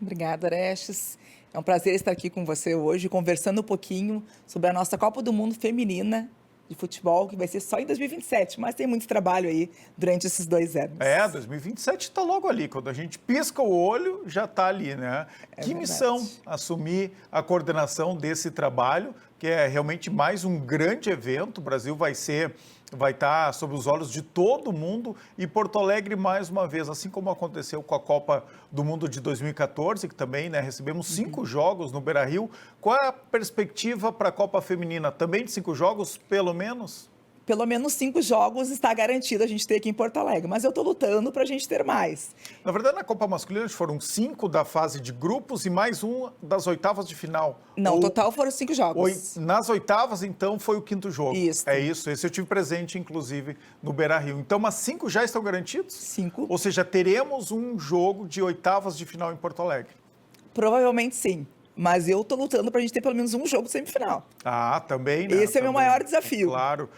Obrigada, Arestes. É um prazer estar aqui com você hoje, conversando um pouquinho sobre a nossa Copa do Mundo Feminina de futebol, que vai ser só em 2027, mas tem muito trabalho aí durante esses 2 anos. 2027 está logo ali. Quando a gente pisca o olho, já está ali, né? Que missão assumir a coordenação desse trabalho, que é realmente mais um grande evento. O Brasil vai estar sob os olhos de todo mundo e Porto Alegre, mais uma vez, assim como aconteceu com a Copa do Mundo de 2014, que também, né, recebemos 5 jogos no Beira-Rio. Qual é a perspectiva para a Copa Feminina? Também de 5 jogos, pelo menos? Pelo menos 5 jogos está garantido a gente ter aqui em Porto Alegre, mas eu estou lutando para a gente ter mais. Na verdade, na Copa Masculina foram 5 da fase de grupos e mais um das oitavas de final. Não, o total foram 5 jogos. Nas oitavas, então, foi o 5º jogo. Isso. É isso, esse eu tive presente, inclusive, no Beira-Rio. Então, mas 5 já estão garantidos? 5. Ou seja, teremos um jogo de oitavas de final em Porto Alegre? Provavelmente sim. Mas eu estou lutando para a gente ter pelo menos um jogo de semifinal. Também, né? Esse é o meu maior desafio. Claro.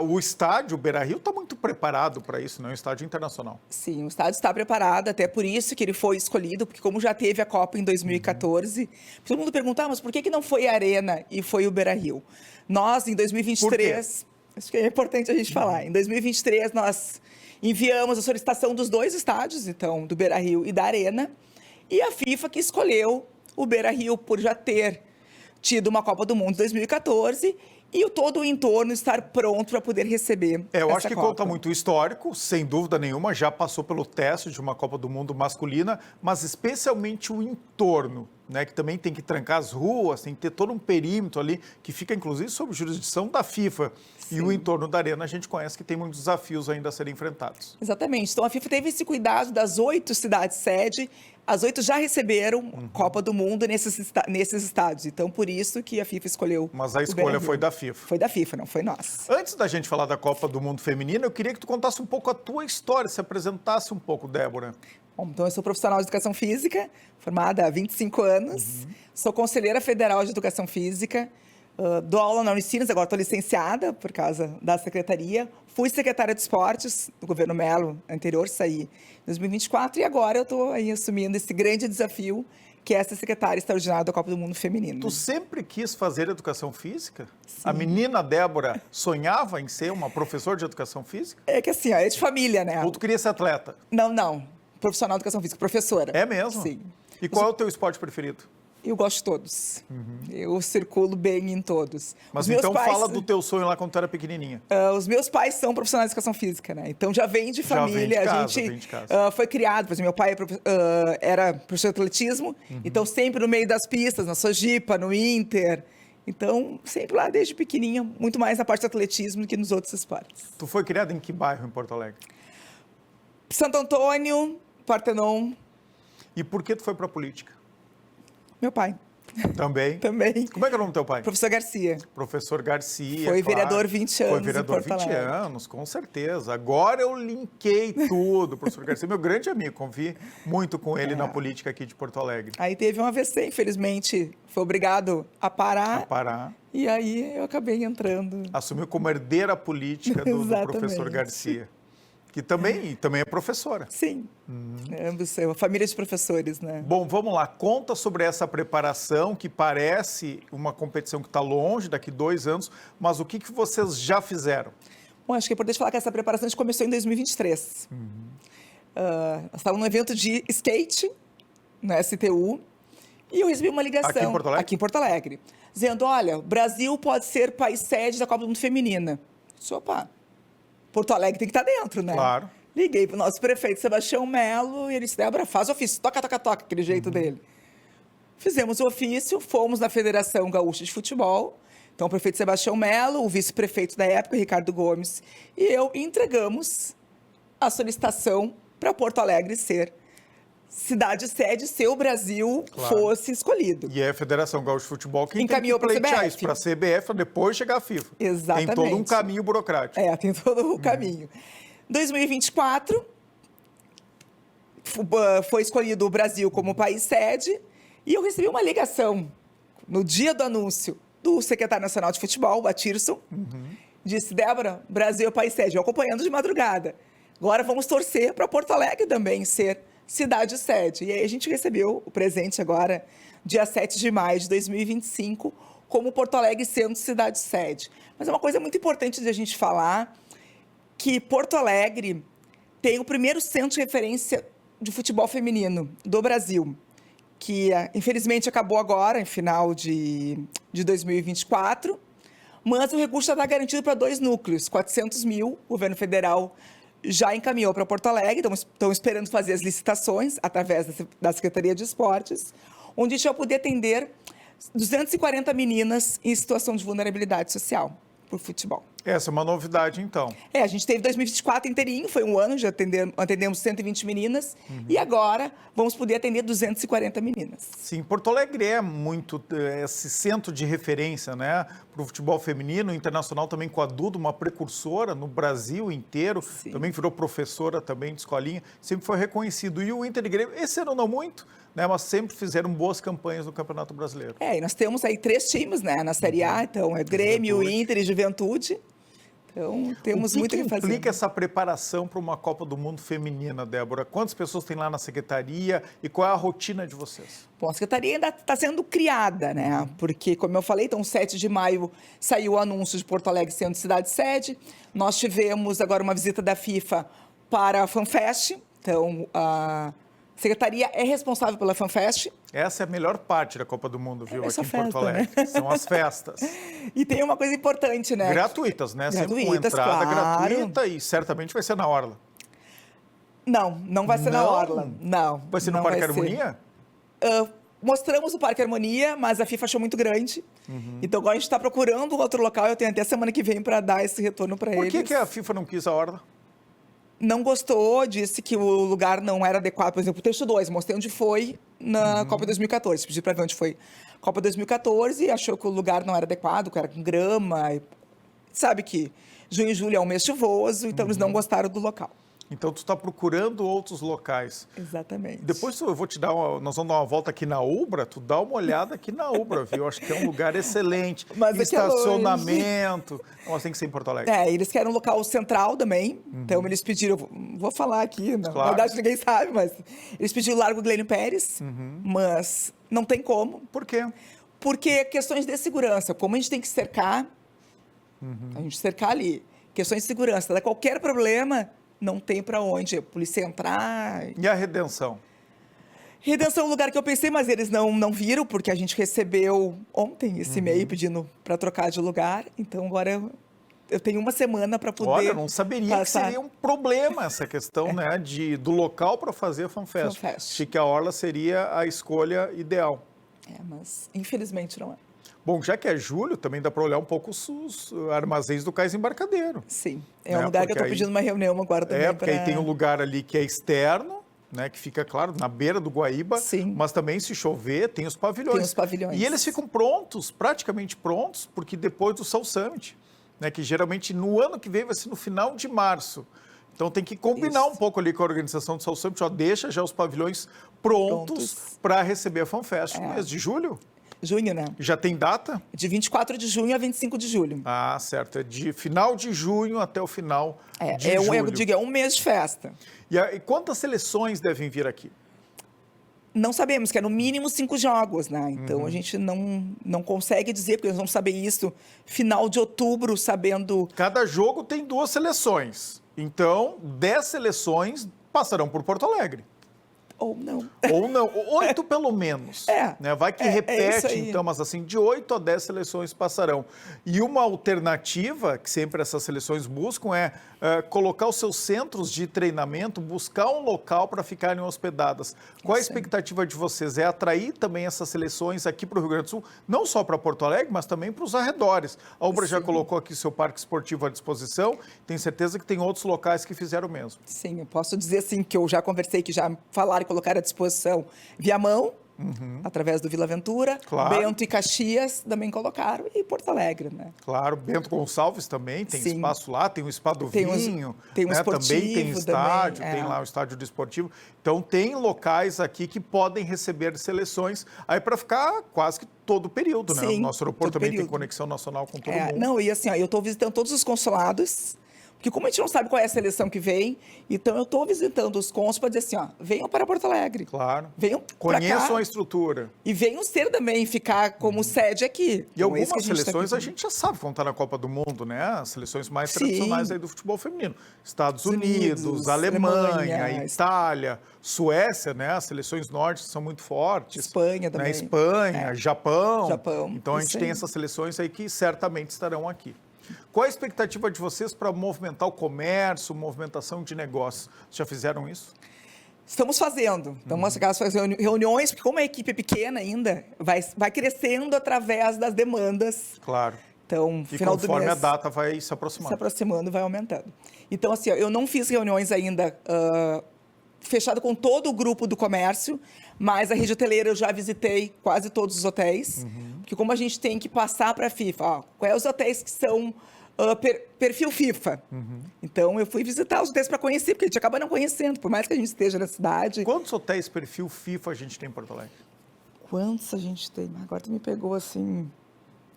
O estádio, o Beira-Rio, está muito preparado para isso, não é um estádio internacional. Sim, o estádio está preparado, até por isso que ele foi escolhido, porque como já teve a Copa em 2014, todo mundo pergunta, mas por que não foi a Arena e foi o Beira-Rio? Nós, em 2023, acho que é importante a gente falar, em 2023 nós enviamos a solicitação dos 2 estádios, então, do Beira-Rio e da Arena, e a FIFA que escolheu o Beira-Rio por já ter tido uma Copa do Mundo em 2014 e todo o entorno estar pronto para poder receber eu acho que Copa. Conta muito o histórico, sem dúvida nenhuma, já passou pelo teste de uma Copa do Mundo masculina, mas especialmente o entorno, né, que também tem que trancar as ruas, tem que ter todo um perímetro ali, que fica inclusive sob jurisdição da FIFA. Sim. E o entorno da Arena a gente conhece que tem muitos desafios ainda a serem enfrentados. Exatamente. Então a FIFA teve esse cuidado das 8 cidades sede, as 8 já receberam Copa do Mundo nesses estádios. Então por isso que a FIFA escolheu. Mas a escolha foi da FIFA. Foi da FIFA, não foi nossa. Antes da gente falar da Copa do Mundo Feminina, eu queria que tu contasse um pouco a tua história, se apresentasse um pouco, Débora. Bom, então eu sou profissional de Educação Física, formada há 25 anos, sou conselheira federal de Educação Física, dou aula na Unicinos, agora estou licenciada por causa da secretaria, fui secretária de esportes do governo Mello anterior, saí em 2024 e agora eu estou aí assumindo esse grande desafio que é essa secretária extraordinária da Copa do Mundo Feminino. Tu sempre quis fazer educação física? Sim. A menina Débora sonhava em ser uma professora de educação física? É que assim, ó, é de família, né? Ou tu queria ser atleta? Não. Profissional de educação física, professora. É mesmo? Sim. E qual é o teu esporte preferido? Eu gosto de todos. Eu circulo bem em todos. Mas então fala do teu sonho lá quando tu era pequenininha. Os meus pais são profissionais de educação física, né? Então já vem de família. Já vem de casa, a gente vem de casa. Foi criado, por exemplo, meu pai era professor de atletismo, então sempre no meio das pistas, na Sojipa, no Inter. Então, sempre lá desde pequenininha, muito mais na parte do atletismo do que nos outros esportes. Tu foi criado em que bairro em Porto Alegre? Santo Antônio, Partenon. E por que tu foi pra política? Meu pai. Também? Também. Como é que é o nome do teu pai? Professor Garcia. Professor Garcia, Foi claro. vereador 20 anos. Foi vereador 20 anos, com certeza. Agora eu linkei tudo, professor Garcia, meu grande amigo, convivi muito com ele na política aqui de Porto Alegre. Aí teve um AVC, infelizmente, foi obrigado a parar. E aí eu acabei entrando. Assumiu como herdeira política do professor Garcia. Que também é professora. Sim, ambos são família de professores, né? Bom, vamos lá, conta sobre essa preparação que parece uma competição que está longe, daqui 2 anos, mas o que vocês já fizeram? Bom, acho que é importante falar que essa preparação a gente começou em 2023. Nós estávamos num evento de skate, na STU, e eu recebi uma ligação... Aqui em Porto Alegre? Aqui em Porto Alegre. Dizendo, olha, o Brasil pode ser país sede da Copa do Mundo Feminina. Opa, Porto Alegre tem que estar dentro, né? Claro. Liguei para o nosso prefeito Sebastião Melo e ele disse, Débora, faz o ofício, toca, aquele jeito dele. Fizemos o ofício, fomos na Federação Gaúcha de Futebol, então o prefeito Sebastião Melo, o vice-prefeito da época, Ricardo Gomes, e eu entregamos a solicitação para Porto Alegre ser cidade-sede se o Brasil fosse escolhido. E é a Federação Gaúcha de Futebol que encaminhou tem que pleitear isso para a CBF, para depois chegar à FIFA. Exatamente. Tem todo um caminho burocrático. Tem todo o caminho. 2024, foi escolhido o Brasil como país sede e eu recebi uma ligação no dia do anúncio do secretário nacional de futebol, o Atirson, disse, Débora, Brasil é país sede, eu acompanhando de madrugada. Agora vamos torcer para Porto Alegre também ser cidade sede. E aí a gente recebeu o presente agora, dia 7 de maio de 2025, como Porto Alegre sendo cidade sede. Mas é uma coisa muito importante de a gente falar que Porto Alegre tem o primeiro centro de referência de futebol feminino do Brasil, que infelizmente acabou agora, em final de 2024, mas o recurso já está garantido para 2 núcleos, 400 mil, o governo federal já encaminhou para Porto Alegre, estão esperando fazer as licitações através da Secretaria de Esportes, onde a gente vai poder atender 240 meninas em situação de vulnerabilidade social por futebol. Essa é uma novidade, então. A gente teve 2024 inteirinho, foi um ano, já atendemos 120 meninas, e agora vamos poder atender 240 meninas. Sim, Porto Alegre é muito esse centro de referência, né, para o futebol feminino, internacional também com a Duda, uma precursora no Brasil inteiro, também virou professora também de escolinha, sempre foi reconhecido. E o Inter e Grêmio, esse ano não muito, né, mas sempre fizeram boas campanhas no Campeonato Brasileiro. E nós temos aí 3 times, né, na Série A, então é Grêmio, Inter e Juventude. Então, temos muito o que fazer. O que implica essa preparação para uma Copa do Mundo feminina, Débora? Quantas pessoas tem lá na Secretaria e qual é a rotina de vocês? Bom, a Secretaria ainda está sendo criada, né? Porque, como eu falei, então, 7 de maio saiu o anúncio de Porto Alegre sendo cidade-sede. Nós tivemos agora uma visita da FIFA para a FanFest. Então, a Secretaria é responsável pela FanFest. Essa é a melhor parte da Copa do Mundo, viu, aqui em Porto Alegre. Né? São as festas. E tem uma coisa importante, né? Gratuitas, né? Gratuitas, sempre com entrada claro. gratuita e certamente vai ser na Orla. Não vai ser na Orla. Não. Vai ser no Parque Harmonia? Mostramos o Parque Harmonia, mas a FIFA achou muito grande. Então, agora a gente está procurando outro local. Eu tenho até semana que vem para dar esse retorno para eles. Por que a FIFA não quis a Orla? Não gostou, disse que o lugar não era adequado. Por exemplo, o texto 2, mostrei onde foi na Copa 2014. Pedi para ver onde foi Copa 2014 e achou que o lugar não era adequado, que era com grama. Sabe que junho e julho é um mês chuvoso, então eles não gostaram do local. Então, tu está procurando outros locais. Exatamente. Depois eu vou te dar nós vamos dar uma volta aqui na Ubra, tu dá uma olhada aqui na Ubra, viu? Acho que é um lugar excelente. Mas aqui é longe. Estacionamento. Mas tem que ser em Porto Alegre. Eles querem um local central também, então eles pediram, vou falar aqui, na verdade ninguém sabe, mas eles pediram o Largo Glênio Pérez, mas não tem como. Por quê? Porque questões de segurança, como a gente tem que cercar, a gente cercar ali, questões de segurança, dá qualquer problema, não tem para onde a polícia entrar. E a Redenção? Redenção é um lugar que eu pensei, mas eles não viram, porque a gente recebeu ontem esse e-mail pedindo para trocar de lugar, então agora eu tenho uma semana para poder. Olha, eu não saberia passar. que seria um problema essa questão, né, do local para fazer a FanFest. Achei que a Orla seria a escolha ideal. Mas infelizmente não é. Bom, já que é julho, também dá para olhar um pouco os armazéns do Cais Embarcadero. Sim, é um lugar que eu estou pedindo uma reunião agora também. Porque aí tem um lugar ali que é externo, né, que fica, claro, na beira do Guaíba, Sim. mas também, se chover, tem os pavilhões. Tem os pavilhões. E eles ficam prontos, praticamente prontos, porque depois do South Summit, né, que geralmente no ano que vem vai ser no final de março. Então tem que combinar um pouco ali com a organização do South Summit, deixa já os pavilhões prontos para receber a FanFest no mês de julho. Junho, né? Já tem data? De 24 de junho a 25 de julho. Ah, certo. É de final de junho até o final de julho. Eu digo, é um mês de festa. E quantas seleções devem vir aqui? Não sabemos, que é no mínimo 5 jogos, né? Então a gente não consegue dizer, porque nós vamos saber isso final de outubro, sabendo... Cada jogo tem 2 seleções. Então, 10 seleções passarão por Porto Alegre. Ou não. Ou não. 8 pelo menos. Né? Vai que repete, então, mas assim, de 8 a 10 seleções passarão. E uma alternativa que sempre essas seleções buscam é colocar os seus centros de treinamento, buscar um local para ficarem hospedadas. Qual a expectativa de vocês? É atrair também essas seleções aqui para o Rio Grande do Sul, não só para Porto Alegre, mas também para os arredores. A Ubra já colocou aqui seu parque esportivo à disposição, tenho certeza que tem outros locais que fizeram o mesmo. Sim, eu posso dizer assim que eu já conversei, que já falaram e colocaram à disposição Viamão, através do Vila Aventura, Bento e Caxias também colocaram, e Porto Alegre, né? Claro, Bento Gonçalves também, tem espaço lá, tem o Spa do Vinho, tem um esportivo, também tem estádio, tem lá o estádio do esportivo. Então tem locais aqui que podem receber seleções, aí para ficar quase que todo o período, né? O nosso aeroporto também tem conexão nacional com todo mundo. Não, e assim, eu estou visitando todos os consulados, porque como a gente não sabe qual é a seleção que vem, então eu estou visitando os cônsulos para dizer assim, venham para Porto Alegre. Claro. Venham Conheçam a estrutura. E venham ser também, ficar como sede aqui. E algumas seleções a gente já sabe que vão estar na Copa do Mundo, né? As seleções mais tradicionais aí do futebol feminino. Estados Unidos, Alemanha, Itália, Suécia, né? As seleções nórdicas são muito fortes. Espanha também. Né? Espanha, Japão. Então a gente tem essas seleções aí que certamente estarão aqui. Qual a expectativa de vocês para movimentar o comércio, movimentação de negócios? Já fizeram isso? Estamos fazendo. Estamos fazendo reuniões, porque como a equipe é pequena ainda, vai crescendo através das demandas. Claro. Então, e final do mês, conforme a data vai se aproximando. Se aproximando, vai aumentando. Então, assim, eu não fiz reuniões ainda fechado com todo o grupo do comércio, mas a rede hoteleira eu já visitei quase todos os hotéis, porque como a gente tem que passar para a FIFA, quais os hotéis que são perfil FIFA. Então, eu fui visitar os hotéis para conhecer, porque a gente acaba não conhecendo, por mais que a gente esteja na cidade. Quantos hotéis perfil FIFA a gente tem em Porto Alegre? Quantos a gente tem? Agora tu me pegou, assim,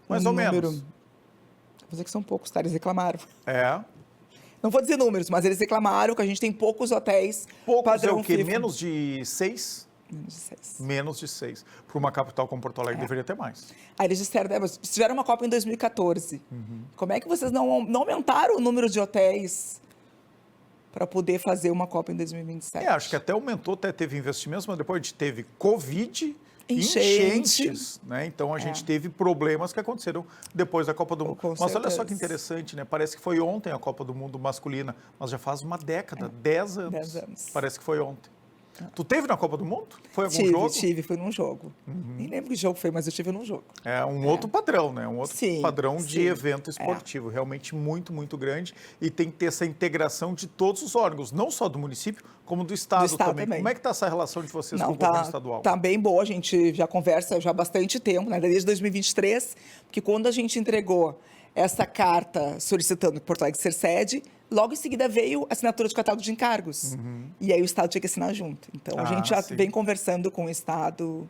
mais ou menos. Vou dizer que são poucos, tá? Eles reclamaram. Não vou dizer números, mas eles reclamaram que a gente tem poucos hotéis padrão é o quê? FIFA. Menos de 6? Menos de 6. Menos de 6. Para uma capital como Porto Alegre deveria ter mais. Aí eles disseram, vocês tiveram uma Copa em 2014. Como é que vocês não aumentaram o número de hotéis para poder fazer uma Copa em 2027? Acho que até aumentou, até teve investimentos, mas depois a gente teve Covid, enchentes, né? Então a gente teve problemas que aconteceram depois da Copa do Mundo. Mas olha só que interessante, né? Parece que foi ontem a Copa do Mundo masculina, mas já faz uma década, 10 anos. 10 anos. Parece que foi ontem. Tu teve na Copa do Mundo? Foi algum jogo? Tive, fui num jogo. Nem lembro que jogo foi, mas eu tive num jogo. É um outro padrão, né? Um outro padrão de evento esportivo, realmente muito, muito grande. E tem que ter essa integração de todos os órgãos, não só do município, como do Estado também. Como é que está essa relação de vocês com o governo estadual? Está bem boa, a gente já conversa já há bastante tempo, né? Desde 2023, porque quando a gente entregou essa carta solicitando que Porto Alegre ser sede, logo em seguida veio a assinatura de catálogo de encargos. E aí o Estado tinha que assinar junto. Então, a gente já vem conversando com o Estado,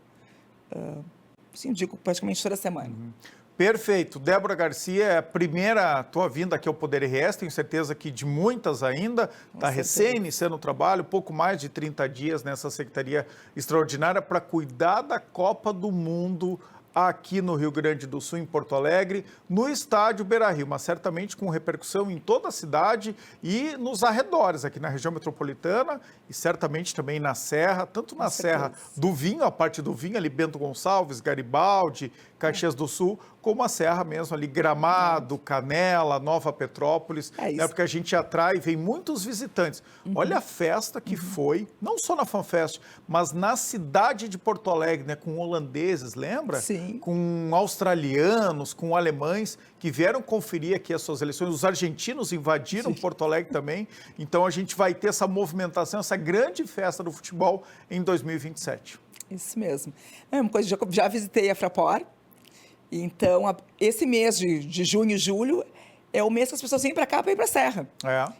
sim, digo, praticamente toda semana. Perfeito. Débora Garcia, é a primeira tua vinda aqui ao Poder RS, tenho certeza que de muitas ainda, está recém iniciando o trabalho, pouco mais de 30 dias nessa Secretaria Extraordinária para cuidar da Copa do Mundo aqui no Rio Grande do Sul, em Porto Alegre, no estádio Beira-Rio, mas certamente com repercussão em toda a cidade e nos arredores, aqui na região metropolitana e certamente também na Serra, tanto na Serra do Vinho, a parte do Vinho, ali Bento Gonçalves, Garibaldi, Caxias do Sul, como a Serra mesmo, ali Gramado, Canela, Nova Petrópolis, né, porque a gente atrai e vem muitos visitantes. Olha a festa que foi, não só na FanFest, mas na cidade de Porto Alegre, né, com holandeses, lembra? Sim. Com australianos, com alemães, que vieram conferir aqui as suas eleições. Os argentinos invadiram Porto Alegre também. Então, a gente vai ter essa movimentação, essa grande festa do futebol em 2027. Isso mesmo. É uma coisa, já visitei a Fraport. Então, esse mês de junho e julho é o mês que as pessoas vêm para cá para ir para a Serra.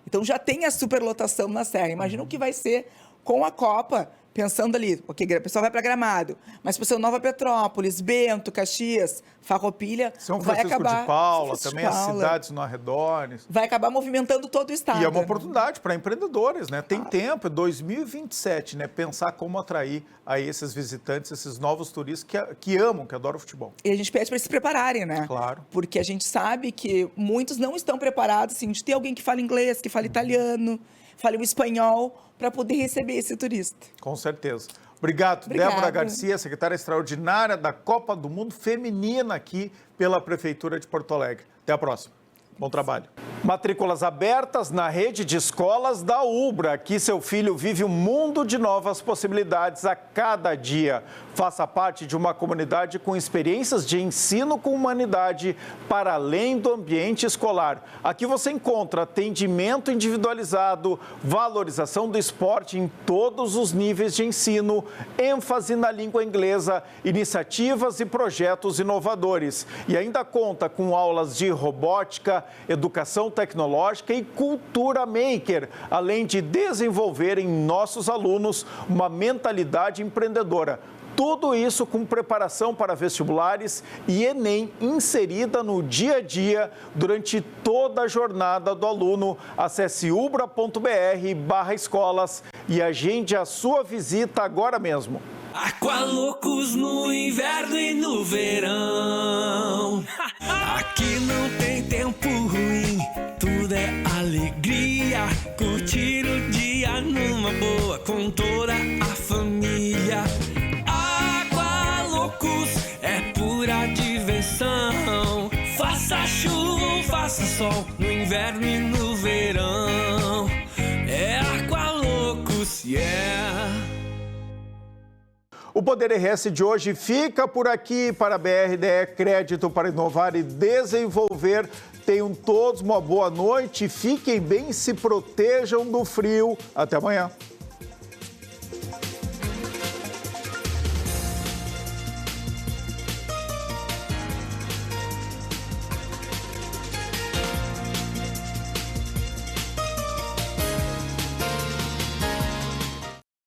Então, já tem a superlotação na Serra. Imagina o que vai ser com a Copa, pensando ali, ok, o pessoal vai para Gramado, mas para Nova Petrópolis, Bento, Caxias, Farroupilha, São vai Francisco acabar... de Paula, também as cidades no arredores. Vai acabar movimentando todo o estado. E é uma oportunidade para empreendedores, né? Tem tempo, é 2027, né? Pensar como atrair aí esses visitantes, esses novos turistas que amam, que adoram futebol. E a gente pede para eles se prepararem, né? Claro. Porque a gente sabe que muitos não estão preparados, assim, de ter alguém que fala inglês, que fala italiano, fale o espanhol, para poder receber esse turista. Com certeza. Obrigado. Débora Garcia, secretária extraordinária da Copa do Mundo Feminina aqui pela Prefeitura de Porto Alegre. Até a próxima. Bom trabalho. Matrículas abertas na rede de escolas da Ubra. Aqui seu filho vive um mundo de novas possibilidades a cada dia. Faça parte de uma comunidade com experiências de ensino com humanidade para além do ambiente escolar. Aqui você encontra atendimento individualizado, valorização do esporte em todos os níveis de ensino, ênfase na língua inglesa, iniciativas e projetos inovadores. E ainda conta com aulas de robótica, educação tecnológica e cultura maker, além de desenvolver em nossos alunos uma mentalidade empreendedora. Tudo isso com preparação para vestibulares e Enem inserida no dia a dia durante toda a jornada do aluno. Acesse ubra.br/escolas e agende a sua visita agora mesmo. Aqualocos no inverno e no verão. Aqui não tem tempo ruim, tudo é alegria. Curtir o dia numa boa com toda a família. Aqualocos é pura diversão. Faça chuva ou faça sol, no inverno e no verão. É Aqualocos, yeah. O Poder RS de hoje fica por aqui. Para a BRDE Crédito para inovar e desenvolver. Tenham todos uma boa noite. Fiquem bem, se protejam do frio. Até amanhã.